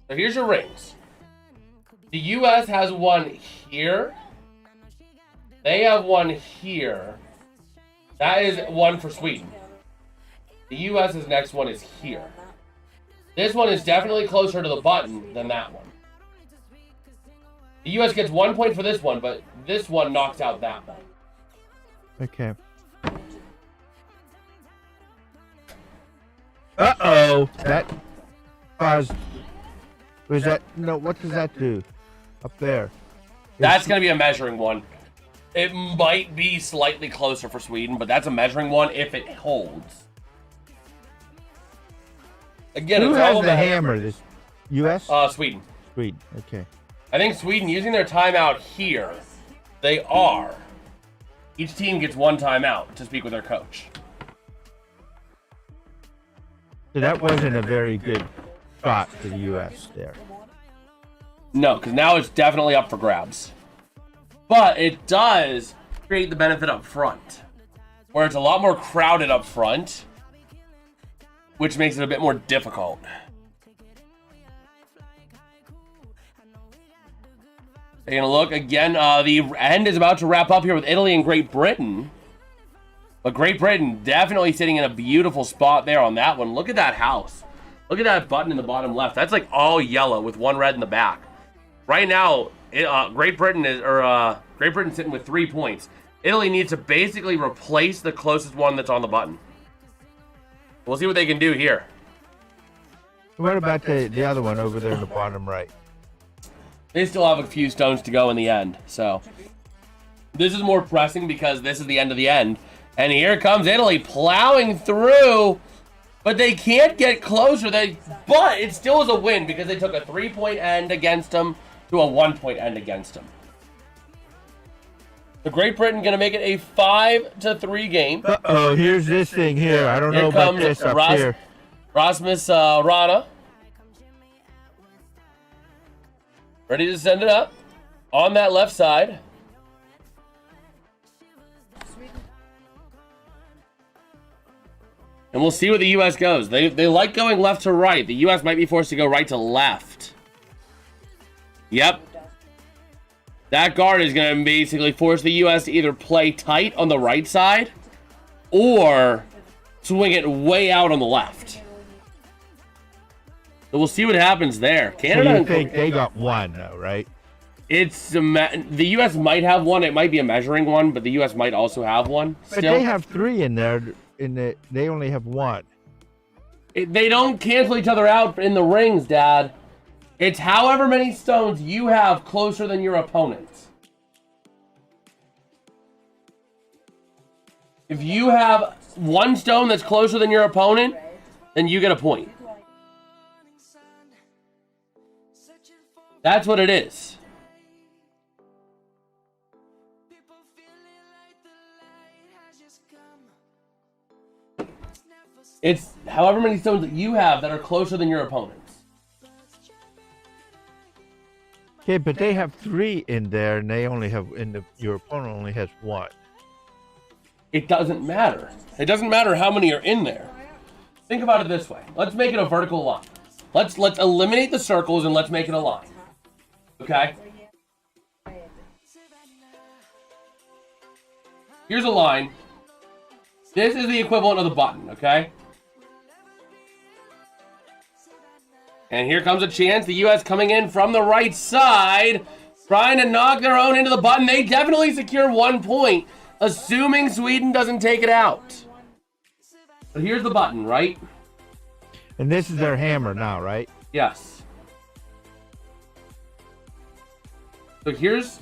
So here's your rings. The U.S. has one here. They have one here. That is one for Sweden. The U.S.'s next one is here. This one is definitely closer to the button than that one. The U.S. gets 1 point for this one, but this one knocks out that one. Okay. Uh-oh. That caused... Was that... No, what does that do? Up there. That's going to be a measuring one. It might be slightly closer for Sweden, but that's a measuring one if it holds. Again, Who it's has all the about hammer? This U.S.? Sweden. Sweden. Okay. I think Sweden using their timeout here. They are. Each team gets one timeout to speak with their coach. So that wasn't a very good spot for the U.S. there. No, because now it's definitely up for grabs. But it does create the benefit up front, where it's a lot more crowded up front, which makes it a bit more difficult. Taking a look again, the end is about to wrap up here with Italy and Great Britain. But Great Britain definitely sitting in a beautiful spot there on that one. Look at that house. Look at that button in the bottom left. That's like all yellow with one red in the back. Right now, Great Britain sitting with 3 points. Italy needs to basically replace the closest one that's on the button. We'll see what they can do here. What about the other one over there in the bottom right? They still have a few stones to go in the end, so this is more pressing because this is the end of the end. And here comes Italy plowing through, but they can't get closer. But it still is a win because they took a 3-point end against them to a 1-point end against them. The Great Britain going to make it a 5-3 game. Uh-oh, here's this thing here. I don't know about this up here. Rasmus Rana. Ready to send it up on that left side. And we'll see where the U.S. goes. They like going left to right. The U.S. might be forced to go right to left. Yep. That guard is going to basically force the U.S. to either play tight on the right side or swing it way out on the left. So we'll see what happens there. Canada. So you think they got one, though, right? It's the U.S. might have one. It might be a measuring one, but the U.S. might also have one. But they have 3 in there. They only have 1. They don't cancel each other out in the rings, Dad. It's however many stones you have closer than your opponents. If you have 1 stone that's closer than your opponent, then you get a point. That's what it is. It's however many stones that you have that are closer than your opponents. Okay, but they have 3 in there, and they only have your opponent only has 1. It doesn't matter. It doesn't matter how many are in there. Think about it this way. Let's make it a vertical line. Let's eliminate the circles and let's make it a line. Okay? Here's a line. This is the equivalent of the button, okay? And here comes a chance. The U.S. coming in from the right side, trying to knock their own into the button. They definitely secure 1 point, assuming Sweden doesn't take it out. But here's the button, right? And this is their hammer now, right? Yes. So here's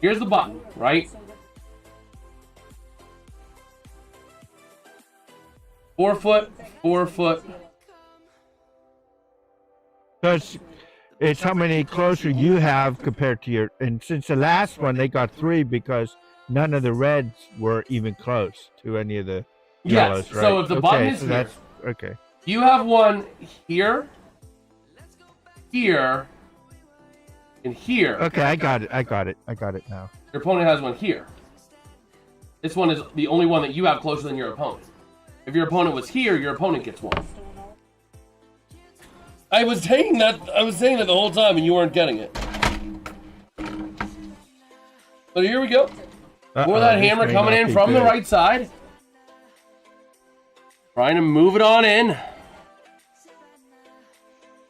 the button, right? 4 foot, 4 foot. So it's how many closer you have compared to your. And since the last one, they got 3 because none of the reds were even close to any of the yellows, Yes. right? So if the button is so here, that's okay. you have one here, here, and here. Okay, I got it now. Your opponent has one here. This one is the only one that you have closer than your opponent. If your opponent was here, your opponent gets one. I was saying that the whole time and you weren't getting it. So here we go. For that hammer coming in from the right side. Trying to move it on in.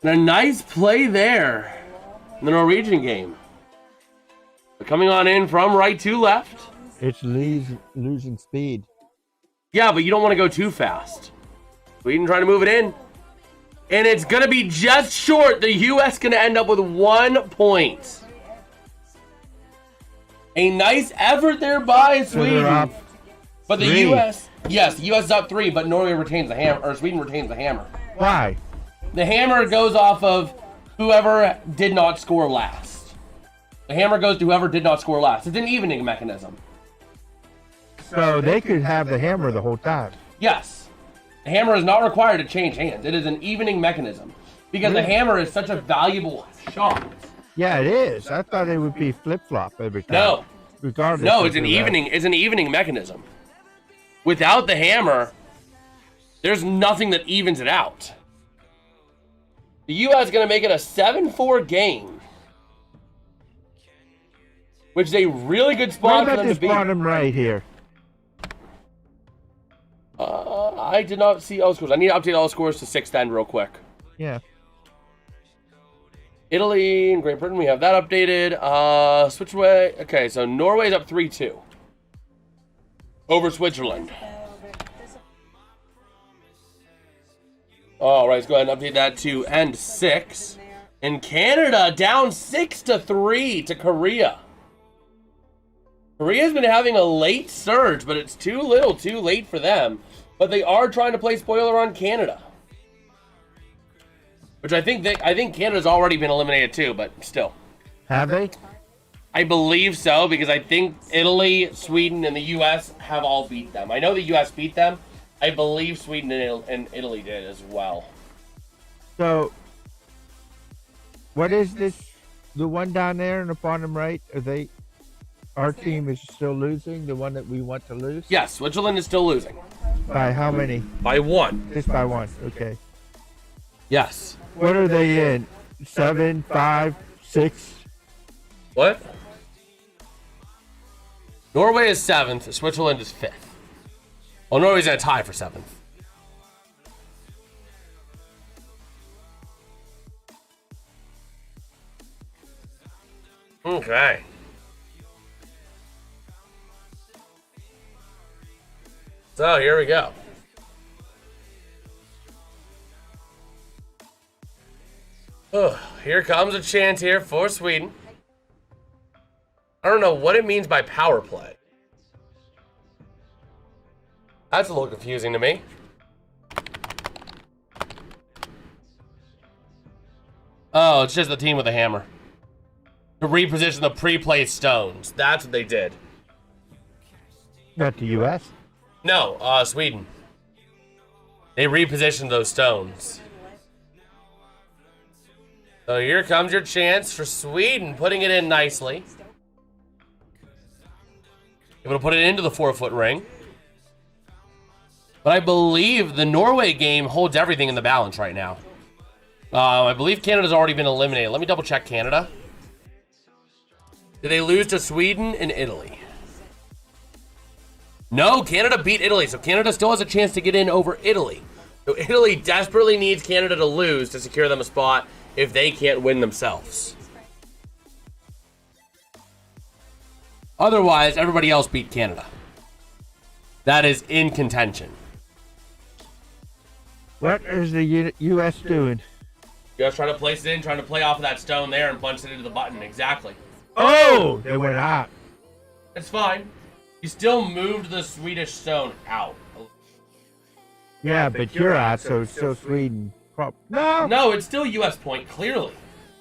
And a nice play there in the Norwegian game. But coming on in from right to left. It's losing speed. Yeah, but you don't want to go too fast. Sweden trying to move it in. And it's going to be just short. The U.S. going to end up with 1 point. A nice effort there by Sweden. But the 3. U.S. Yes, the U.S. is up 3, but Norway retains the hammer, or Sweden retains the hammer. Why? The hammer goes off of whoever did not score last. The hammer goes to whoever did not score last. It's an evening mechanism. So they could have the hammer the whole time. Yes. The hammer is not required to change hands. It is an evening mechanism. Because the hammer is such a valuable shot. Yeah, it is. I thought it would be flip-flop every time. No. Regardless. No, it's an evening mechanism. Without the hammer, there's nothing that evens it out. The U.S. is going to make it a 7-4 game. Which is a really good spot for them to be. What about this bottom right here? I did not see all scores. I need to update all scores to 6-10 real quick. Yeah. Italy and Great Britain, we have that updated. Switch away. Okay, so Norway's up 3-2 over Switzerland. All right, let's go ahead and update that to end 6. And Canada down 6-3 to Korea. Korea's been having a late surge, but it's too little, too late for them. But they are trying to play spoiler on Canada, which I think Canada's already been eliminated too, but still. Have they? I believe so, because I think Italy, Sweden, and the U.S. have all beat them. I know the U.S. beat them. I believe Sweden and Italy did as well. So, what is this? The one down there in the bottom right? Our team is still losing. The one that we want to lose. Yes, Switzerland is still losing. By how many? By 1. Just by 1. Okay. Yes. What are they in? 7, 5, 6? What? Norway is 7th. Switzerland is 5th. Well, Norway's in a tie for 7th. Okay. So here we go. Oh, here comes a chance here for Sweden. I don't know what it means by power play. That's a little confusing to me. Oh, it's just the team with a hammer. To reposition the pre-placed stones. That's what they did. Not the U.S.? No, Sweden. They repositioned those stones. So here comes your chance for Sweden, putting it in nicely. Able to put it into the 4-foot ring. But I believe the Norway game holds everything in the balance right now. I believe Canada's already been eliminated. Let me double check Canada. Did they lose to Sweden and Italy? No, Canada beat Italy, so Canada still has a chance to get in over Italy. So Italy desperately needs Canada to lose to secure them a spot if they can't win themselves. Otherwise, everybody else beat Canada. That is in contention. What is the U.S. doing? US trying to place it in, trying to play off of that stone there and punch it into the button. Exactly. Oh, they went out. It's fine. You still moved the Swedish stone out. Yeah, but you're out, so Sweden. No. No, it's still U.S. point, clearly.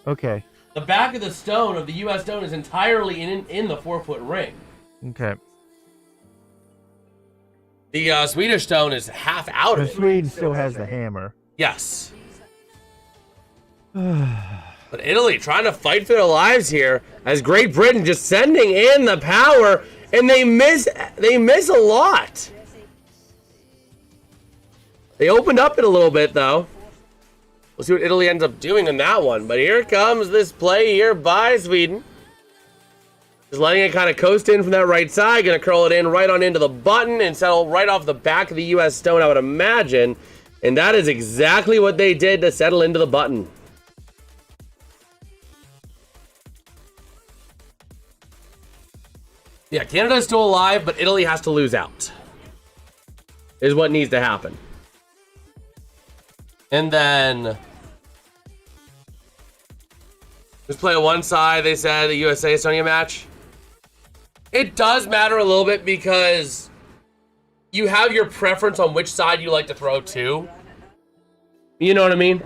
Okay. The back of the stone of the U.S. stone is entirely in the 4-foot ring. Okay. The Swedish stone is half out of it. Sweden still has the hammer. Yes. But Italy trying to fight for their lives here as Great Britain just sending in the power, and they miss a lot. They opened up it a little bit though. We'll see what Italy ends up doing in that one. But here comes this play here by Sweden. Just letting it kind of coast in from that right side. Going to curl it in right on into the button and settle right off the back of the U.S. stone, I would imagine. And that is exactly what they did to settle into the button. Yeah, Canada is still alive, but Italy has to lose out. Is what needs to happen. And then just play on one side. They said the USA Estonia match. It does matter a little bit because you have your preference on which side you like to throw to. You know what I mean?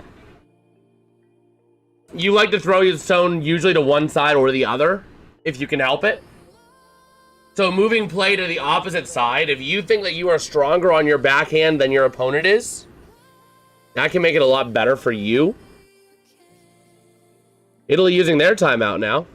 You like to throw your stone usually to one side or the other, if you can help it. So moving play to the opposite side, if you think that you are stronger on your backhand than your opponent is, that can make it a lot better for you. Italy using their timeout now.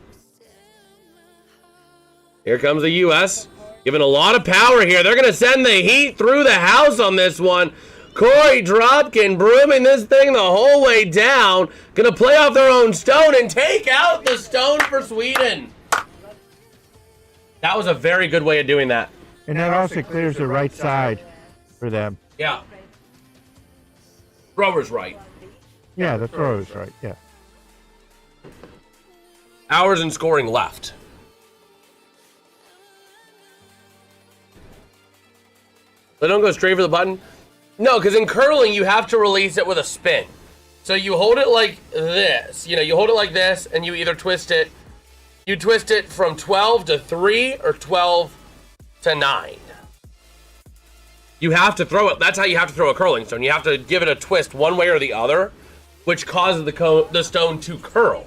Here comes the U.S. Giving a lot of power here. They're going to send the heat through the house on this one. Corey Dropkin brooming this thing the whole way down. Going to play off their own stone and take out the stone for Sweden. That was a very good way of doing that. And that also clears the right side for them. Yeah. Thrower's right. Yeah, the thrower's right, yeah. Hours and scoring left. They don't go straight for the button? No, because in curling, you have to release it with a spin. So you hold it like this. You know, you hold it like this, and you either twist it. You twist it from 12 to 3 or 12 to 9. You have to throw it. That's how you have to throw a curling stone. You have to give it a twist one way or the other, which causes the stone to curl.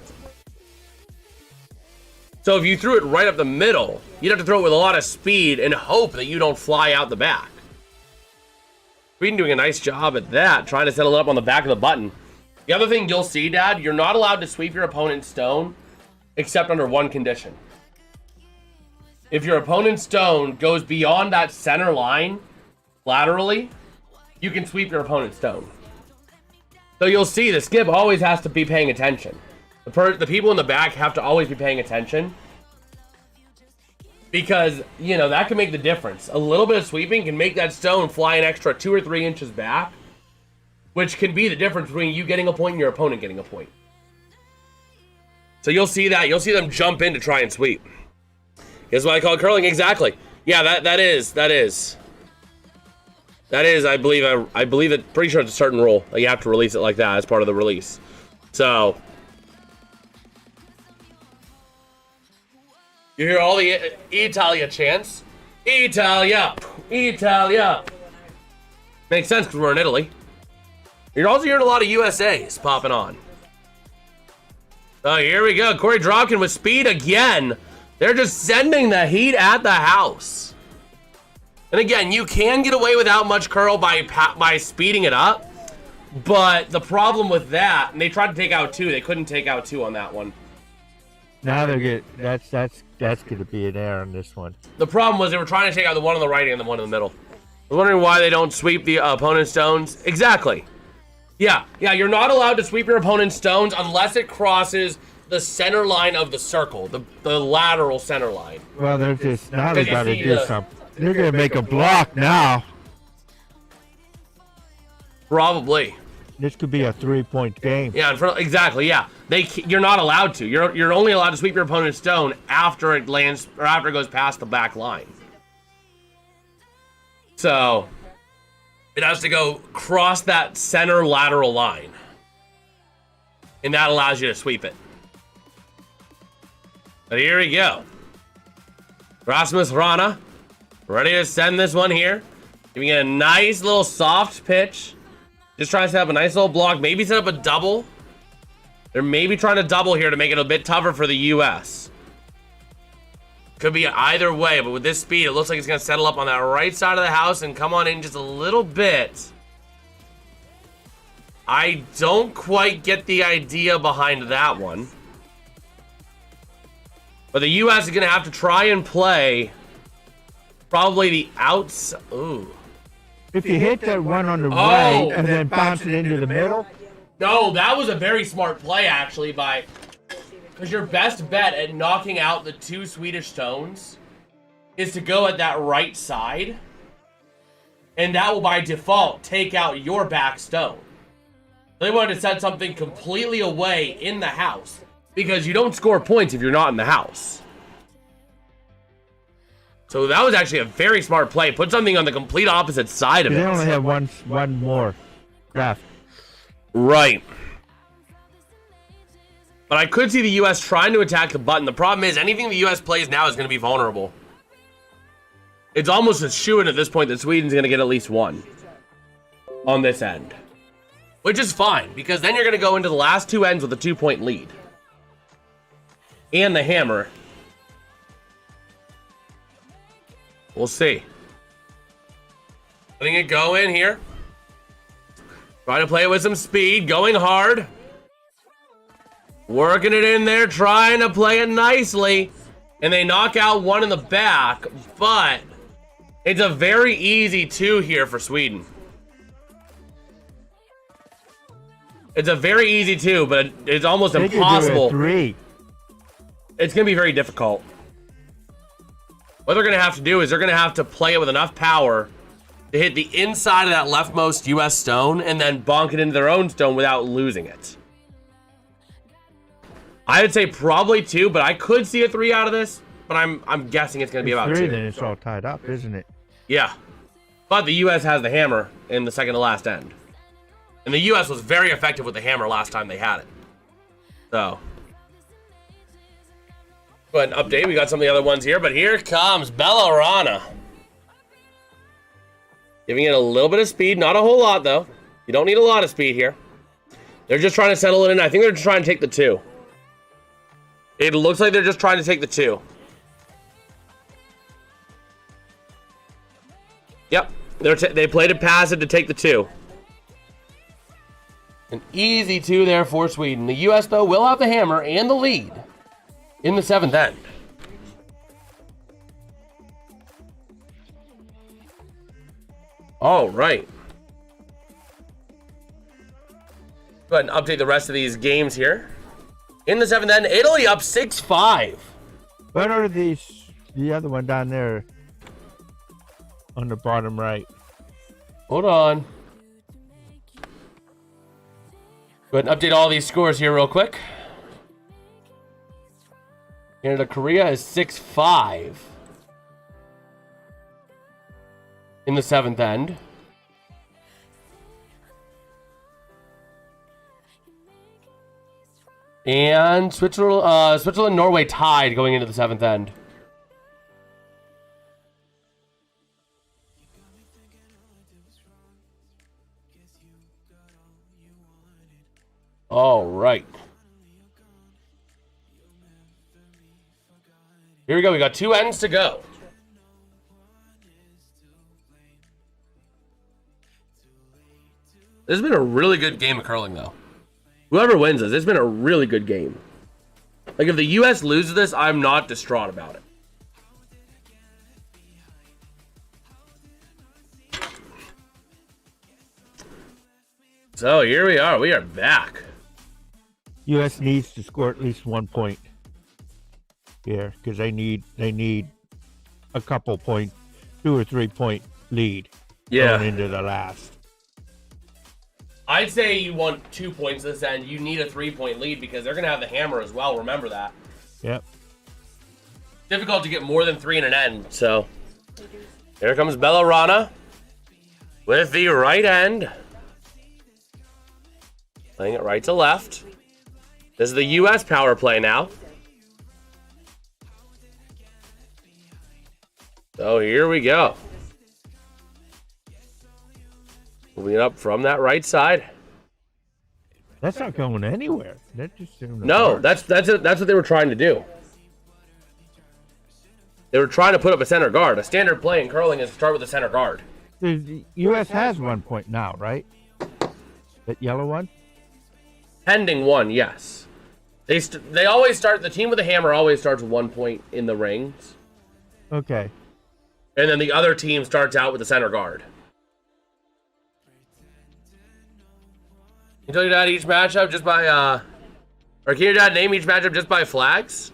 So if you threw it right up the middle, you'd have to throw it with a lot of speed and hope that you don't fly out the back. Sweden doing a nice job at that, trying to settle it up on the back of the button. The other thing you'll see, Dad, you're not allowed to sweep your opponent's stone except under one condition. If your opponent's stone goes beyond that center line laterally, you can sweep your opponent's stone. So you'll see the skip always has to be paying attention. The people in the back have to always be paying attention. Because, you know, that can make the difference. A little bit of sweeping can make that stone fly an extra 2 or 3 inches back, which can be the difference between you getting a point and your opponent getting a point. So you'll see that. You'll see them jump in to try and sweep. Here's what I call curling. Exactly. Yeah, that is, I believe it, pretty sure it's a certain rule. Like you have to release it like that as part of the release. So you hear all the Italia chants. Italia! Italia! Makes sense because we're in Italy. You're also hearing a lot of USAs popping on. Oh, here we go. Corey Dropkin with speed again. They're just sending the heat at the house. And again, you can get away without much curl by speeding it up. But the problem with that, and they tried to take out 2. They couldn't take out 2 on that one. Now they're that's going to be an error on this one. The problem was they were trying to take out the one on the right and the one in the middle. I was wondering why they don't sweep the opponent's stones. Exactly. Yeah, you're not allowed to sweep your opponent's stones unless it crosses the center line of the circle, the lateral center line. Well, they're just, now they got to do something. They're going to make a block now. Probably. This could be a 3-point game. Yeah, exactly, yeah. You're not allowed to. You're only allowed to sweep your opponent's stone after it lands, or after it goes past the back line. So, it has to go cross that center lateral line. And that allows you to sweep it. But here we go. Rasmus Rana, ready to send this one here. Giving it a nice little soft pitch. Just trying to set up a nice little block. Maybe set up a double. They're maybe trying to double here to make it a bit tougher for the U.S. Could be either way, but with this speed, it looks like it's going to settle up on that right side of the house and come on in just a little bit. I don't quite get the idea behind that one. But the U.S. is going to have to try and play probably the outs. Ooh. If you hit that one on the right and then bounce it into the middle. No, that was a very smart play, actually, because your best bet at knocking out the 2 Swedish stones is to go at that right side. And that will, by default, take out your back stone. They wanted to set something completely away in the house, because you don't score points if you're not in the house. So that was actually a very smart play. Put something on the complete opposite side of it. They only have one more draft. Right. But I could see the U.S. trying to attack the button. The problem is anything the U.S. plays now is going to be vulnerable. It's almost a shoo-in at this point that Sweden's going to get at least 1 on this end. Which is fine, because then you're going to go into the last 2 ends with a 2-point lead. And the hammer. We'll see. Letting it go in here. Trying to play it with some speed. Going hard. Working it in there. Trying to play it nicely. And they knock out 1 in the back. But it's a very easy 2 here for Sweden. It's a very easy 2, but it's almost impossible. 3. It's going to be very difficult. What they're going to have to do is they're going to have to play it with enough power to hit the inside of that leftmost U.S. stone and then bonk it into their own stone without losing it. I would say probably 2, but I could see a 3 out of this. But I'm guessing it's going to be about 3, 2. then it's all tied up, isn't it? Yeah. But the U.S. has the hammer in the second to last end. And the U.S. was very effective with the hammer last time they had it. So. Go ahead and update. We got some of the other ones here, but here comes Bella Rana. Giving it a little bit of speed. Not a whole lot, though. You don't need a lot of speed here. They're just trying to settle it in. I think they're just trying to take the 2. It looks like they're just trying to take the 2. Yep. They played it passive to take the 2. An easy 2 there for Sweden. The U.S., though, will have the hammer and the lead in the 7th end. All right. Go ahead and update the rest of these games here. In the 7th end, Italy up 6-5. What are these? The other one down there on the bottom right. Hold on. Go ahead and update all these scores here real quick. Canada, Korea is 6-5 in the 7th end. And Switzerland, Norway tied going into the 7th end. All right. Here we go. We got 2 ends to go. This has been a really good game of curling, though. Whoever wins this, it's been a really good game. Like, if the U.S. loses this, I'm not distraught about it. So, here we are. We are back. U.S. needs to score at least 1 point here because they need a couple point, 2 or 3 point lead going into the last. I'd say you want 2 points this end. You need a 3-point lead because they're going to have the hammer as well. Remember that. Yep. Difficult to get more than 3 in an end. So here comes Bella Rana with the right end. Playing it right to left. This is the U.S. power play now. So here we go. Moving it up from that right side. That's not going anywhere. That's just no, that's what they were trying to do. They were trying to put up a center guard. A standard play in curling is to start with a center guard. The U.S. has 1 point now, right? That yellow one? Pending 1, yes. They always start, the team with the hammer always starts with 1 point in the rings. Okay. And then the other team starts out with the center guard. Can you tell your dad each matchup just by, or can your dad name each matchup just by flags?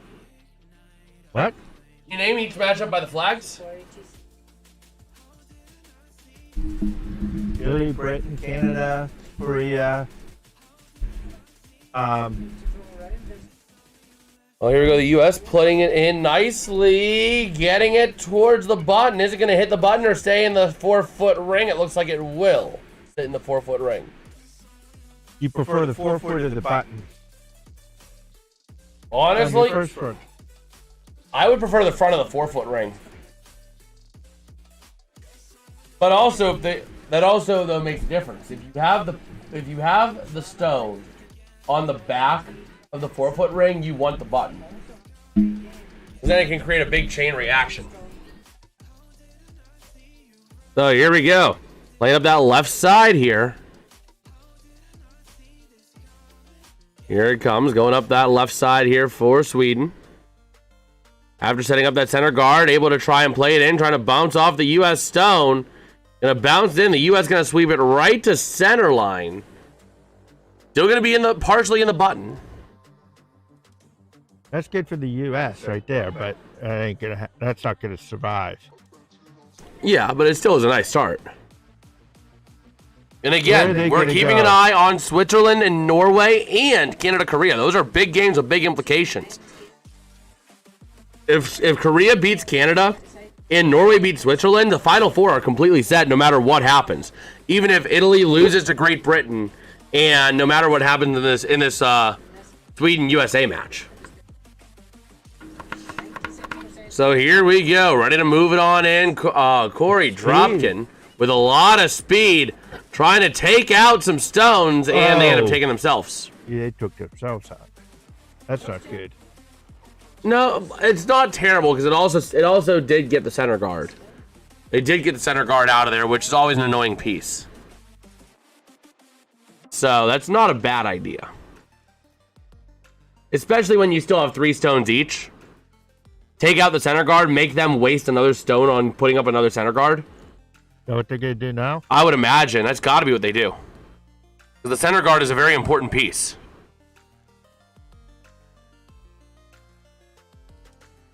What? Can you name each matchup by the flags? Italy, Britain, Canada, Korea. Well, here we go. The U.S. putting it in nicely, getting it towards the button. Is it going to hit the button or stay in the 4-foot ring? It looks like it will sit in the 4-foot ring. You prefer the 4-foot or the button? Honestly, I would prefer the front of the 4-foot ring. But also, that also though makes a difference. If you have the stone on the back of the 4-foot ring, you want the button. Because then it can create a big chain reaction. So here we go. Playing up that left side here. Here it comes, going up that left side here for Sweden. After setting up that center guard, able to try and play it in, trying to bounce off the U.S. stone. Gonna bounce in. The U.S. gonna sweep it right to center line. Still gonna be partially in the button. That's good for the U.S. right there, but that's not gonna survive. Yeah, but it still is a nice start. And again, we're keeping an eye on Switzerland and Norway and Canada, Korea. Those are big games with big implications. If Korea beats Canada and Norway beats Switzerland, the Final Four are completely set no matter what happens. Even if Italy loses to Great Britain, and no matter what happens in this Sweden-USA match. So here we go, ready to move it on in. Corey Dropkin with a lot of speed, trying to take out some stones, and they end up taking themselves. Yeah, they took themselves out. That's not good. No, it's not terrible because it also did get the center guard. They did get the center guard out of there, which is always an annoying piece. So that's not a bad idea. Especially when you still have 3 stones each. Take out the center guard, make them waste another stone on putting up another center guard. Is that what they're going to do now? I would imagine. That's got to be what they do. Because the center guard is a very important piece.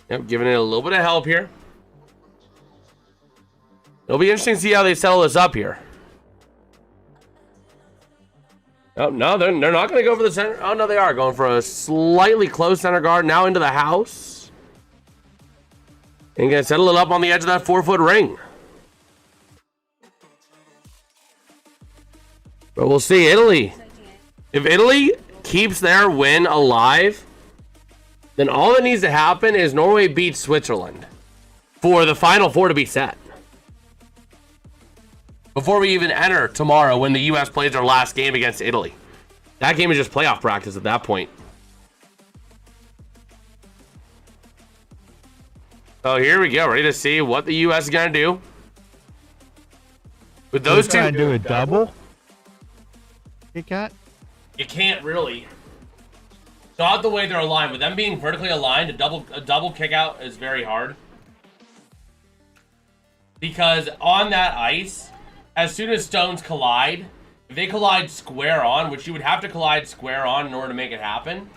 Yep, giving it a little bit of help here. It'll be interesting to see how they settle this up here. Oh, no, they're not going to go for the center. Oh, no, they are going for a slightly close center guard. Now into the house. And going to settle it up on the edge of that 4-foot ring. But we'll see. Italy. If Italy keeps their win alive, then all that needs to happen is Norway beats Switzerland for the Final Four to be set. Before we even enter tomorrow when the U.S. plays their last game against Italy. That game is just playoff practice at that point. So here we go. Ready to see what the U.S. is going to do. With those two... Trying to do a double? kick out? You can't really. Not the way they're aligned. With them being vertically aligned, a double kick out is very hard. Because on that ice, as soon as stones collide, if they collide square on, which you would have to collide square on in order to make it happen,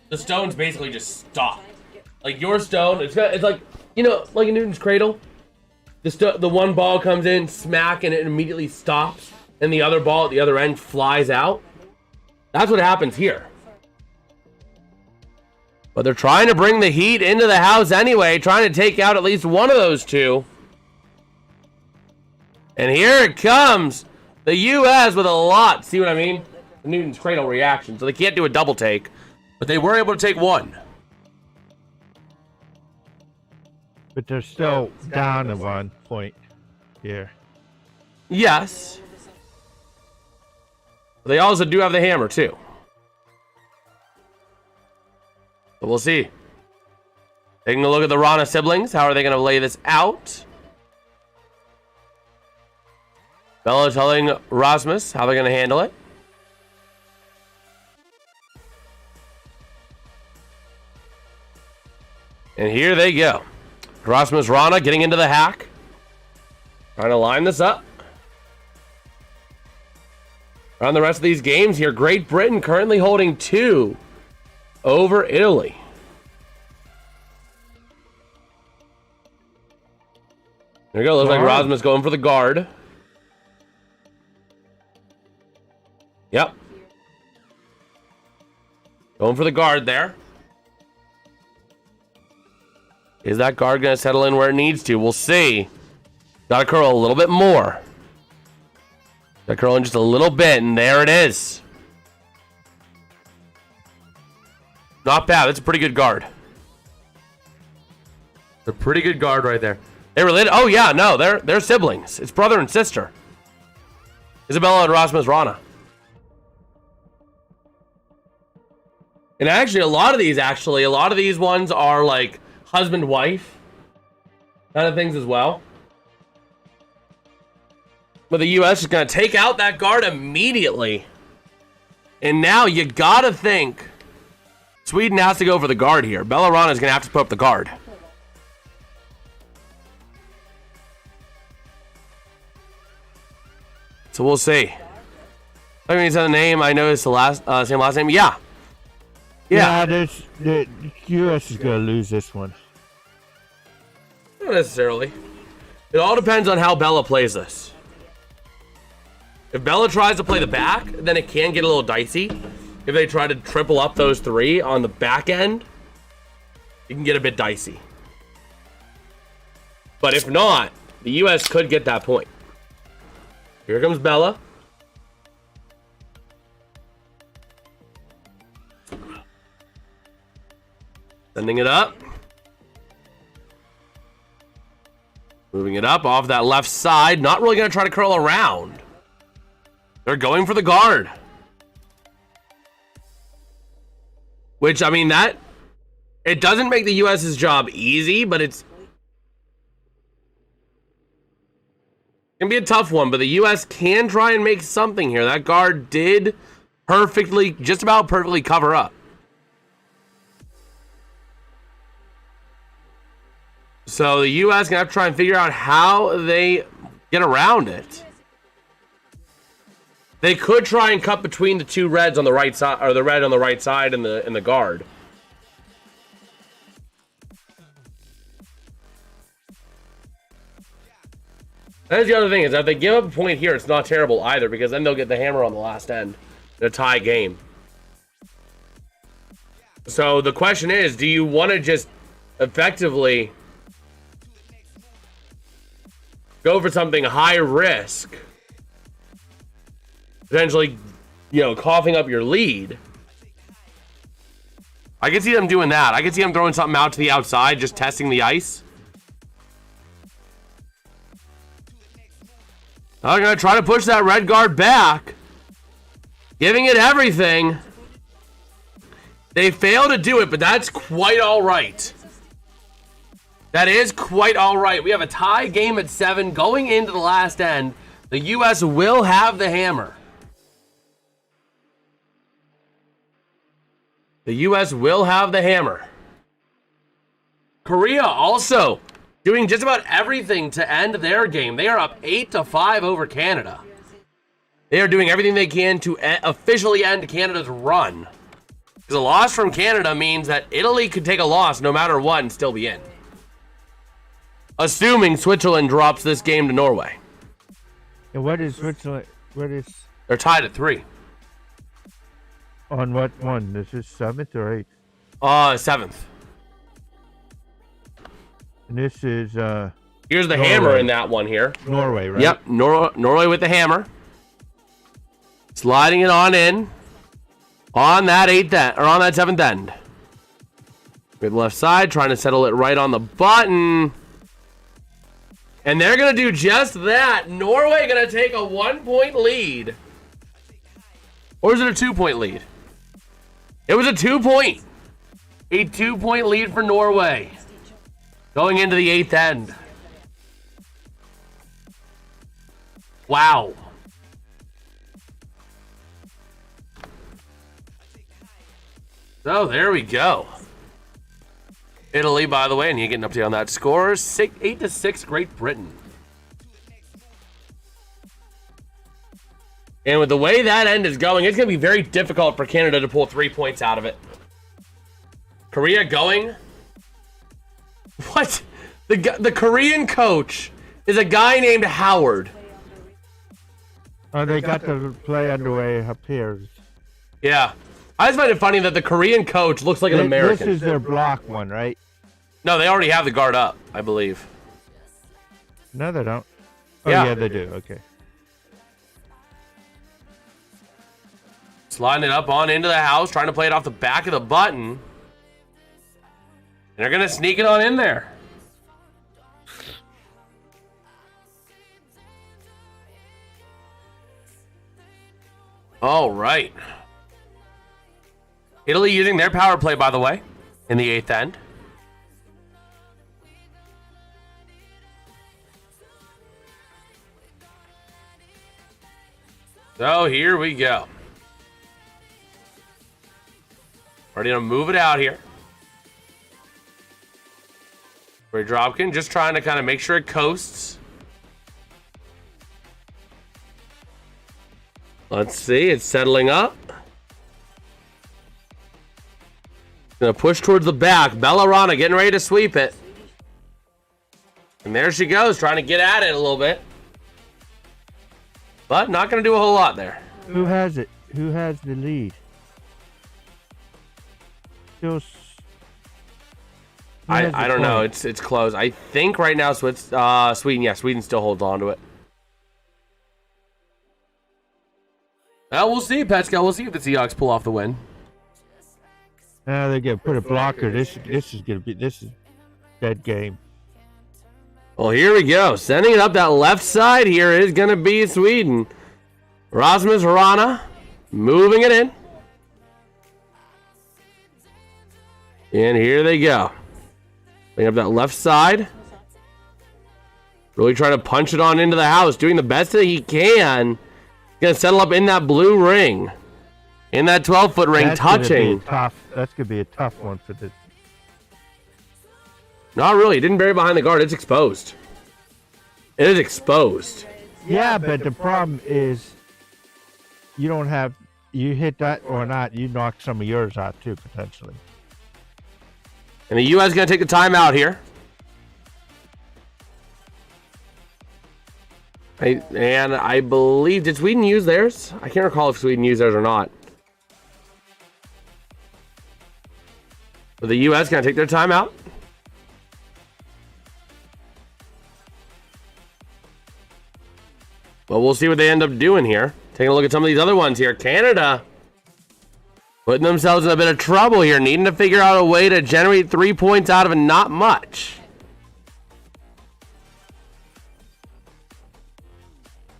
the stones basically just stop. Like your stone, it's like, you know, like a Newton's cradle. The one ball comes in, smack, and it immediately stops, and the other ball at the other end flies out. That's what happens here. But they're trying to bring the heat into the house anyway, trying to take out at least one of those two. And here it comes. The U.S. with a lot. See what I mean? The Newton's cradle reaction. So they can't do a double take, but they were able to take one. But they're still down at 1 point here. Yes. They also do have the hammer, too. But we'll see. Taking a look at the Rana siblings. How are they going to lay this out? Bella telling Rasmus how they're going to handle it. And here they go. Rasmus Rana getting into the hack. Trying to line this up. On the rest of these games here, Great Britain currently holding 2 over Italy. There you go. Looks like Rasmus going for the guard. Yep. Going for the guard there. Is that guard going to settle in where it needs to? We'll see. Got to curl a little bit more. Got to curl in just a little bit, and there it is. Not bad. That's a pretty good guard. It's a pretty good guard right there. They related? Oh, yeah. No, they're siblings. It's brother and sister. Isabella and Rasmus Rana. And actually, a lot of these ones are like husband-wife kind of things as well. But the U.S. is going to take out that guard immediately. And now you got to think Sweden has to go for the guard here. Bella Rana is going to have to put up the guard. So we'll see. I mean, he said the name. I know it's the same last name. Yeah. Yeah, the U.S. is going to lose this one. Not necessarily. It all depends on how Bella plays this. If Bella tries to play the back, then it can get a little dicey. If they try to triple up those 3 on the back end, it can get a bit dicey. But if not, the U.S. could get that point. Here comes Bella. Sending it up. Moving it up off that left side. Not really going to try to curl around. They're going for the guard. Which, I mean, it doesn't make the U.S.'s job easy, but it can be a tough one. But the U.S. can try and make something here. That guard did just about perfectly cover up. So the U.S. gonna have to try and figure out how they get around it. They could try and cut between the 2 reds on the right side, or the red on the right side and the guard. That's the other thing, is that if they give up a point here, it's not terrible either, because then they'll get the hammer on the last end in a tie game. So the question is, do you want to just effectively go for something high risk, potentially, coughing up your lead? I can see them doing that. I can see them throwing something out to the outside, just testing the ice. I'm going to try to push that red guard back, giving it everything. They fail to do it, but that's quite all right. That is quite all right. We have a tie game at 7 going into the last end. The U.S. will have the hammer. The U.S. will have the hammer. Korea also doing just about everything to end their game. They are up 8-5 over Canada. They are doing everything they can to officially end Canada's run. Because a loss from Canada means that Italy could take a loss no matter what and still be in. Assuming Switzerland drops this game to Norway. And what is Switzerland? They're tied at 3. On what one? This is 7th or 8th? 7th. And this is here's the hammer in that one here. Norway, right? Yep, Norway with the hammer. Sliding it on in. On that 8th end, or on that 7th end. Good left side, trying to settle it right on the button. And they're going to do just that. Norway going to take a 1-point lead. Or is it a 2-point lead? It was a 2-point. A 2-point lead for Norway. Going into the 8th end. Wow. So there we go. Italy, by the way, and you get an update on that score, 8-6, Great Britain. And with the way that end is going, it's going to be very difficult for Canada to pull 3 points out of it. Korea going. What? The Korean coach is a guy named Howard. Oh, they got the play underway up here. Yeah. I just find it funny that the Korean coach looks like an American. This is their block one, right? No, they already have the guard up, I believe. No, they don't. Oh, Yeah. they do. Okay. Sliding it up on into the house, trying to play it off the back of the button. And they're going to sneak it on in there. All right. Italy using their power play, by the way, in the 8th end. So here we go. Ready to move it out here. Ray Dropkin just trying to kind of make sure it coasts. Let's see, it's settling up. Gonna push towards the back. Bellarana getting ready to sweep it. And there she goes, trying to get at it a little bit. But not gonna do a whole lot there. Who has it? Who has the lead? Still. I don't know. It's close. I think right now Sweden. Yeah, Sweden still holds on to it. Well, we'll see, Petska. We'll see if the Seahawks pull off the win. They're gonna put a blocker. This is dead game. Well, here we go. Sending it up that left side here is gonna be Sweden. Rasmus Rana moving it in. And here they go. Bring up that left side. Really trying to punch it on into the house. Doing the best that he can. Gonna settle up in that blue ring. In that 12-foot ring, That's touching. That's gonna be a tough one for this. Not really. It didn't bury behind the guard. It's exposed. It is exposed. Yeah, but the problem is you don't have. You hit that or not, you knock some of yours out too potentially. And the U.S. going to take the timeout here. And I believe, did Sweden use theirs? I can't recall if Sweden used theirs or not. But the U.S. going to take their timeout. Well, we'll see what they end up doing here. Taking a look at some of these other ones here. Canada putting themselves in a bit of trouble here, needing to figure out a way to generate 3 points out of it. Not much.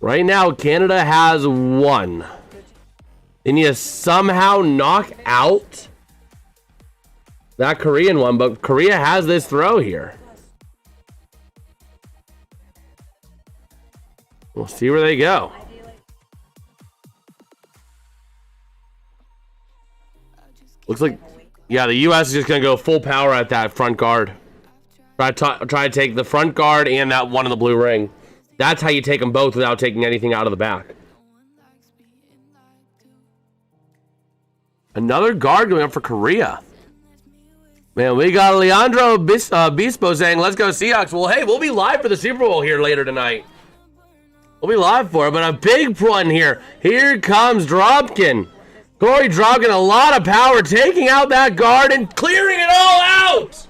Right now, Canada has 1. They need to somehow knock out that Korean one, but Korea has this throw here. We'll see where they go. Looks like, yeah, the U.S. is just going to go full power at that front guard. Try to take the front guard and that one in the blue ring. That's how you take them both without taking anything out of the back. Another guard going up for Korea. Man, we got Leandro Bispo saying, let's go Seahawks. Well, hey, we'll be live for the Super Bowl here later tonight. We'll be live for it, but a big one here. Here comes Dropkin. Corey Dropkin, a lot of power, taking out that guard and clearing it all out.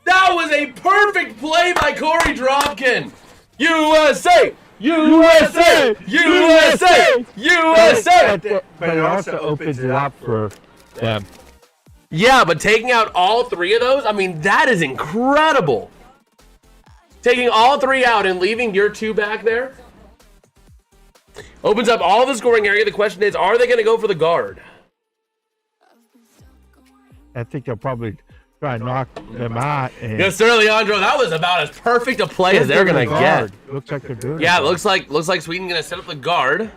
That was a perfect play by Corey Dropkin. USA! USA! USA! USA! But it also opens it up for them. Yeah, but taking out all three of those, I mean, that is incredible. Taking all three out and leaving your two back there opens up all the scoring area. The question is, are they going to go for the guard? I think they'll probably try and knock them out. And Yes, sir, Leandro. That was about as perfect a play as they're going to get. Looks like they're doing Yeah, it. looks like Sweden going to set up the guard.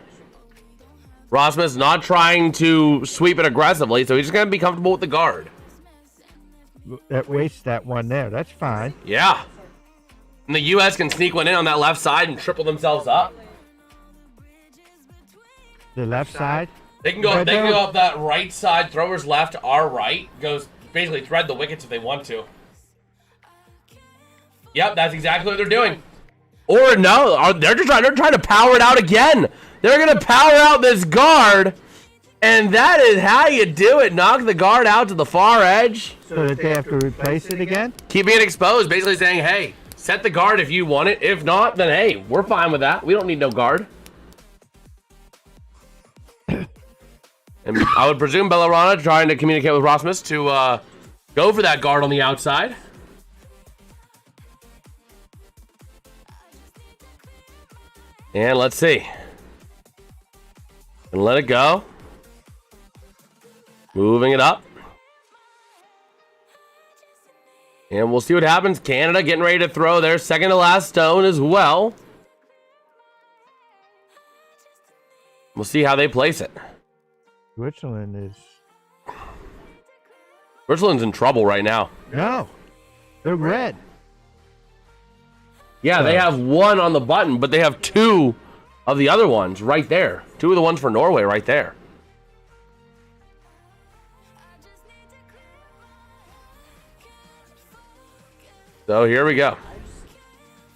Rasmus not trying to sweep it aggressively, so he's just going to be comfortable with the guard. That wastes that one there. That's fine. Yeah. And the U.S. can sneak one in on that left side and triple themselves up. The left side. They can go up that right side, throwers left, our right, goes basically thread the wickets if they want to. Yep, that's exactly what they're doing. Or no, they're trying to power it out again. They're gonna power out this guard, and that is how you do it. Knock the guard out to the far edge. So that they have to replace it again? Keeping it exposed, basically saying, hey, set the guard if you want it. If not, then hey, we're fine with that. We don't need no guard. And I would presume Bellarana trying to communicate with Rasmus to go for that guard on the outside. And let's see. And let it go. Moving it up. And we'll see what happens. Canada getting ready to throw their second to last stone as well. We'll see how they place it. Switzerland's in trouble right now. No. They're red. Yeah, they have one on the button, but they have two of the other ones right there. Two of the ones for Norway right there. So here we go.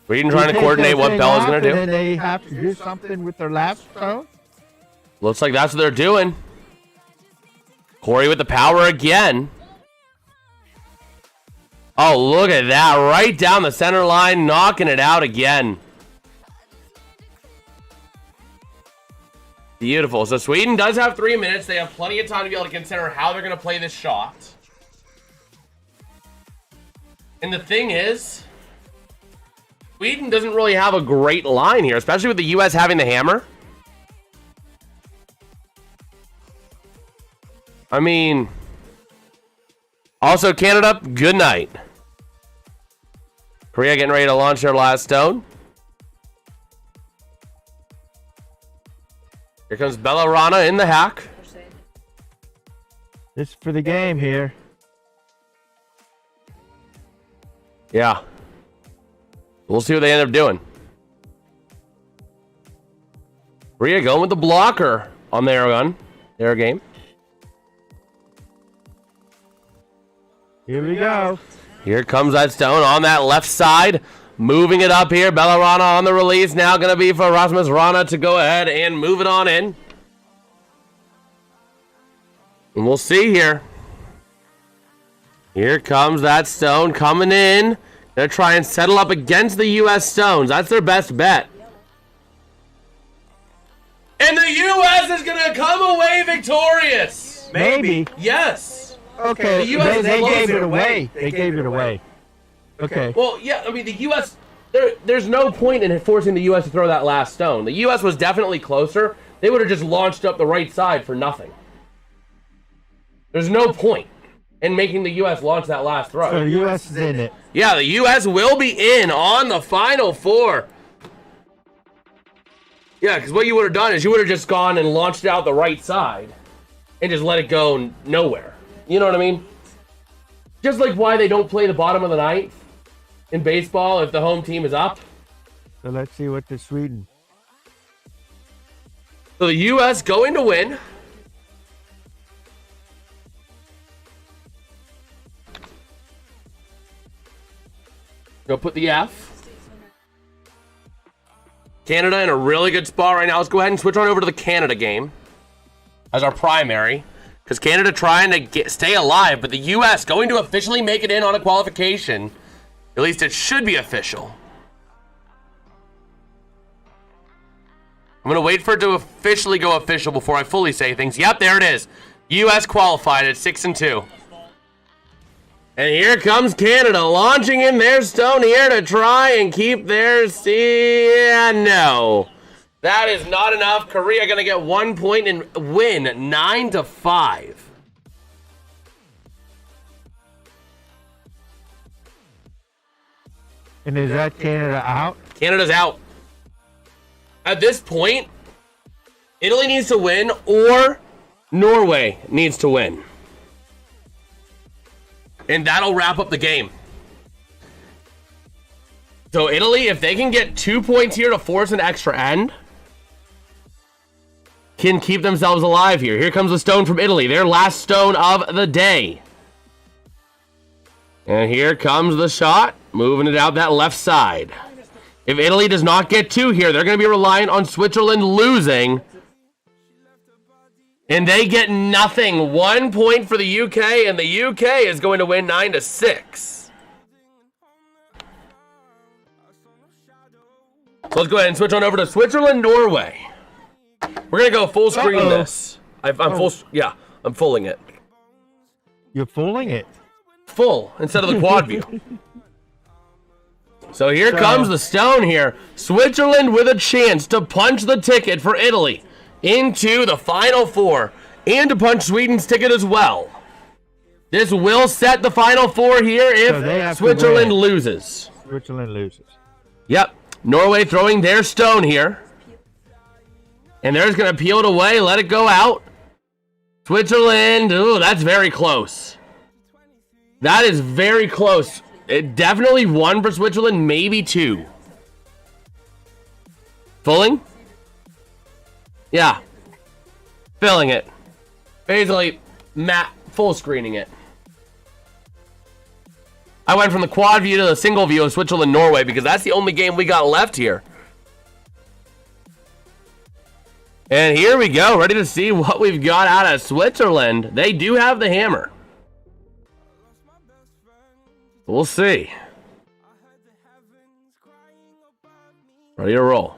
Sweden trying to coordinate what Bella's going to do. And they have to do something with their last stone. Looks like that's what they're doing. Corey with the power again. Oh, look at that. Right down the center line, knocking it out again. Beautiful. So Sweden does have 3 minutes. They have plenty of time to be able to consider how they're going to play this shot. And the thing is, Sweden doesn't really have a great line here, especially with the U.S. having the hammer. I mean, also Canada, good night. Korea getting ready to launch their last stone. Here comes Bellarana in the hack. This is for the game here. Yeah. We'll see what they end up doing. Korea going with the blocker on their gun. Their game. Here we go. Here comes that stone on that left side. Moving it up here. Bellarana on the release. Now going to be for Rasmus Rana to go ahead and move it on in. And we'll see here. Here comes that stone coming in. They're trying to settle up against the U.S. stones. That's their best bet. And the U.S. is going to come away victorious. Maybe. Yes. Okay, The US they is gave closer. it away. They gave it away. Okay. Well, yeah, I mean, the U.S., there's no point in forcing the U.S. to throw that last stone. The U.S. was definitely closer. They would have just launched up the right side for nothing. There's no point in making the U.S. launch that last throw. So the U.S. is in it. Yeah, the U.S. will be in on the Final Four. Yeah, because what you would have done is you would have just gone and launched it out the right side and just let it go nowhere. You know what I mean? Just like why they don't play the bottom of the ninth in baseball if the home team is up. So let's see what the Sweden. So the U.S. going to win. Go put the F. Canada in a really good spot right now. Let's go ahead and switch on over to the Canada game as our primary. Because Canada trying to stay alive, but the U.S. going to officially make it in on a qualification. At least it should be official. I'm going to wait for it to officially go official before I fully say things. Yep, there it is. U.S. qualified at 6-2. And here comes Canada launching in their stone here to try and keep their... Yeah, no. That is not enough. Korea going to get 1 point and win 9-5. And is that Canada out? Canada's out. At this point, Italy needs to win or Norway needs to win. And that'll wrap up the game. So Italy, if they can get 2 points here to force an extra end, can keep themselves alive here. Here comes the stone from Italy, their last stone of the day. And here comes the shot, moving it out that left side. If Italy does not get 2 here, they're going to be reliant on Switzerland losing. And they get nothing. 1 point for the UK, and the UK is going to win 9-6. So let's go ahead and switch on over to Switzerland, Norway. We're going to go full screen this. I'm fulling it. You're fooling it. Full instead of the quad view. So here comes the stone here. Switzerland with a chance to punch the ticket for Italy into the Final Four and to punch Sweden's ticket as well. This will set the Final Four here if Switzerland loses. Switzerland loses. Yep. Norway throwing their stone here. And they're just going to peel it away, let it go out. Switzerland, ooh, that's very close. That is very close. It definitely 1 for Switzerland, maybe 2. Fulling? Yeah. Filling it. Basically, full screening it. I went from the quad view to the single view of Switzerland-Norway because that's the only game we got left here. And here we go, ready to see what we've got out of Switzerland. They do have the hammer. We'll see. Ready to roll.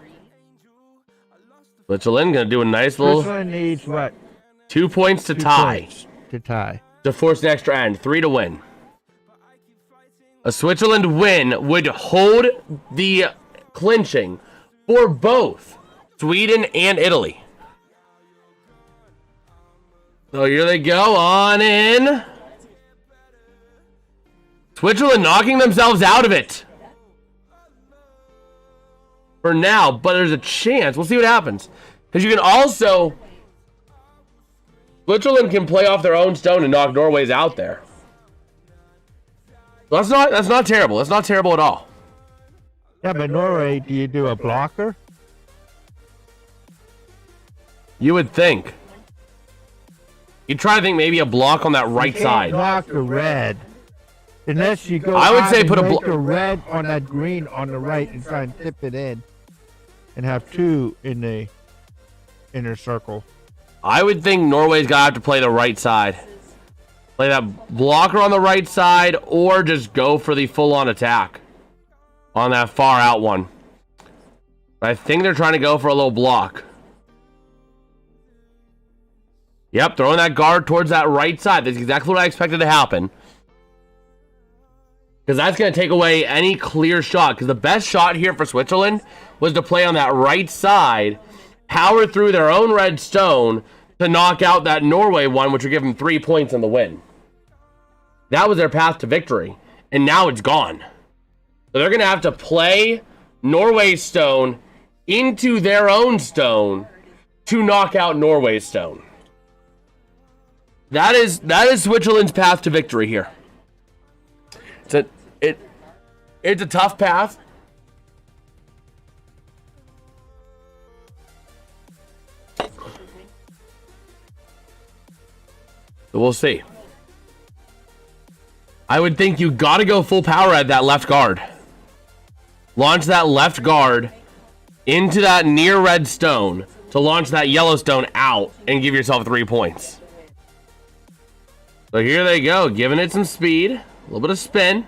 Switzerland gonna do a nice little... Switzerland needs what? 2 points to tie. To tie. To force an extra end. 3 to win. A Switzerland win would hold the clinching for both Sweden and Italy. So here they go on in. Switzerland knocking themselves out of it. For now, but there's a chance. We'll see what happens. Because you can also... Switzerland can play off their own stone and knock Norway's out there. That's not terrible. That's not terrible at all. Yeah, but Norway, do you do a blocker? You would think. You try to think maybe a block on that right side. Block the red. Unless you go I would say put a red on that green on the right and try and tip it in. And have 2 in the inner circle. I would think Norway's got to have to play the right side. Play that blocker on the right side or just go for the full-on attack on that far out one. I think they're trying to go for a little block. Yep, throwing that guard towards that right side. That's exactly what I expected to happen. Because that's going to take away any clear shot. Because the best shot here for Switzerland was to play on that right side, power through their own red stone to knock out that Norway one, which would give them 3 points in the win. That was their path to victory. And now it's gone. So they're going to have to play Norway's stone into their own stone to knock out Norway's stone. That is Switzerland's path to victory here. It's a tough path. So we'll see. I would think you got to go full power at that left guard. Launch that left guard into that near red stone to launch that yellow stone out and give yourself 3 points. So here they go, giving it some speed, a little bit of spin.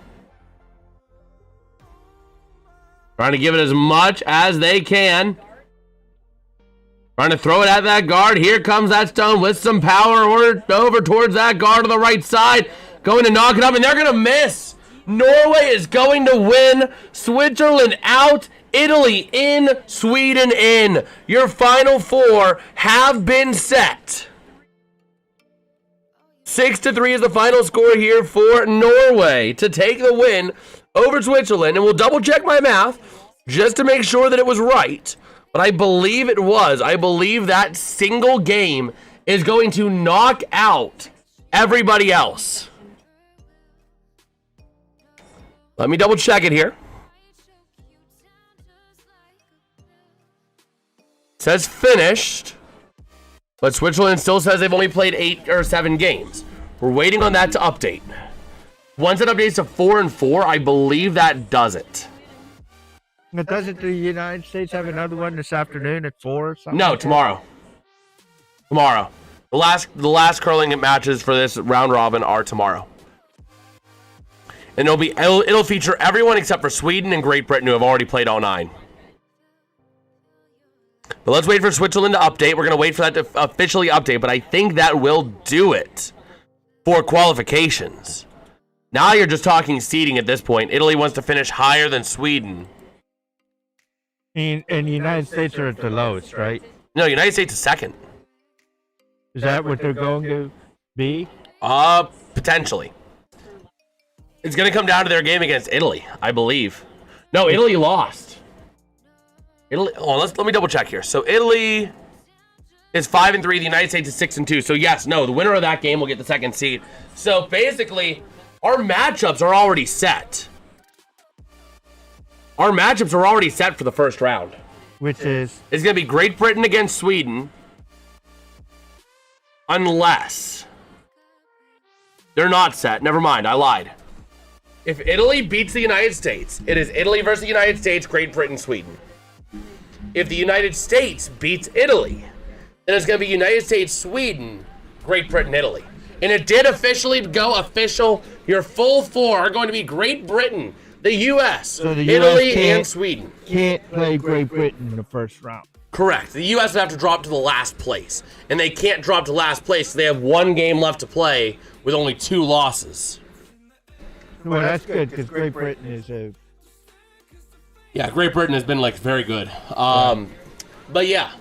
Trying to give it as much as they can. Trying to throw it at that guard. Here comes that stone with some power over towards that guard on the right side. Going to knock it up, and they're going to miss. Norway is going to win. Switzerland out. Italy in. Sweden in. Your final 4 have been set. 6-3 is the final score here for Norway to take the win over Switzerland. And we'll double check my math just to make sure that it was right. But I believe it was. I believe that single game is going to knock out everybody else. Let me double check it here. It says finished. But Switzerland still says they've only played 8 or 7 games. We're waiting on that to update. Once it updates to 4-4, I believe that does it. But doesn't the United States have another one this afternoon at 4 or something? No, tomorrow. Tomorrow. The last curling matches for this round robin are tomorrow. And it'll feature everyone except for Sweden and Great Britain, who have already played all 9. But let's wait for Switzerland to update. We're going to wait for that to officially update, but I think that will do it for qualifications. Now you're just talking seeding at this point. Italy wants to finish higher than Sweden. And the United States are at the lowest, right? No, United States is second. Is that what they're going to be? Potentially. It's going to come down to their game against Italy, I believe. No, Italy lost. Let me double check here. So Italy is 5-3. The United States is 6-2. So yes, no, the winner of that game will get the second seed. So basically, our matchups are already set. Our matchups are already set for the first round. Which is? It's going to be Great Britain against Sweden. Unless they're not set. Never mind, I lied. If Italy beats the United States, it is Italy versus the United States, Great Britain, Sweden. If the United States beats Italy, then it's going to be United States, Sweden, Great Britain, Italy. And it did officially go official. Your full 4 are going to be Great Britain, the U.S., so the Italy, and Sweden. Can't play Great Britain in the first round. Correct. The U.S. would have to drop to the last place. And they can't drop to last place, so they have 1 game left to play with only 2 losses. Well, that's good, because Great Britain is a... Yeah, Great Britain has been, very good. But, yeah.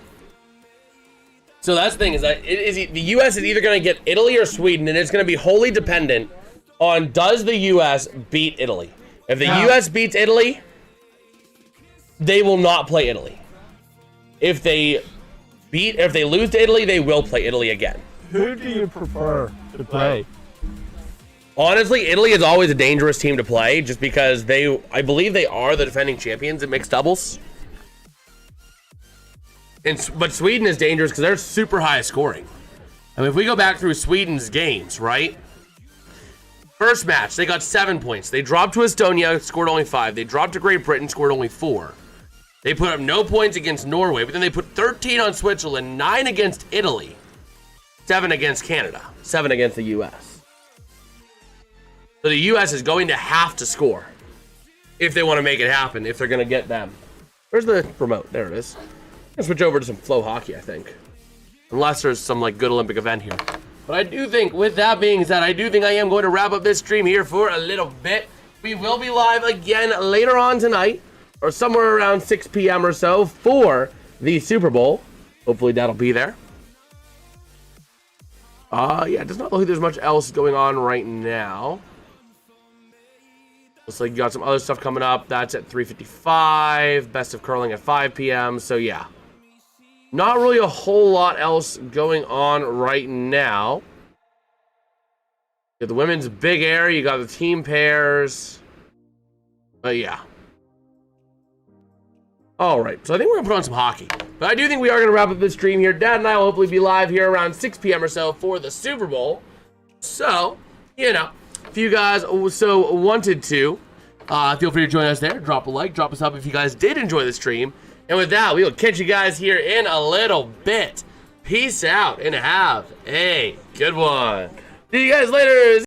So that's the thing, is that the U.S. is either going to get Italy or Sweden, and it's going to be wholly dependent on does the U.S. beat Italy. If the U.S. beats Italy, they will not play Italy. If they lose to Italy, they will play Italy again. Who do you prefer to play? Honestly, Italy is always a dangerous team to play just because I believe they are the defending champions in mixed doubles. But Sweden is dangerous because they're super high scoring. I mean, if we go back through Sweden's games, right? First match, they got 7 points. They dropped to Estonia, scored only 5. They dropped to Great Britain, scored only 4. They put up no points against Norway, but then they put 13 on Switzerland, 9 against Italy, 7 against Canada, 7 against the U.S. So the U.S. is going to have to score if they want to make it happen, if they're going to get them. Where's the remote? There it is. I'm going to switch over to some flow hockey, I think. Unless there's some good Olympic event here. But I do think, with that being said, I am going to wrap up this stream here for a little bit. We will be live again later on tonight, or somewhere around 6 p.m. or so, for the Super Bowl. Hopefully that'll be there. Yeah, it does not look like there's much else going on right now. Looks like you got some other stuff coming up. That's at 3:55. Best of Curling at 5 p.m. So, yeah. Not really a whole lot else going on right now. got the women's big air. You got the team pairs. But yeah. All right, so I think we're going to put on some hockey. But I do think we are going to wrap up this stream here. Dad and I will hopefully be live here around 6 p.m. or so for the Super Bowl. So, you know, if you guys so wanted to, feel free to join us there. Drop a like, drop us up if you guys did enjoy the stream. And with that, we will catch you guys here in a little bit. Peace out and have a good one. See you guys later.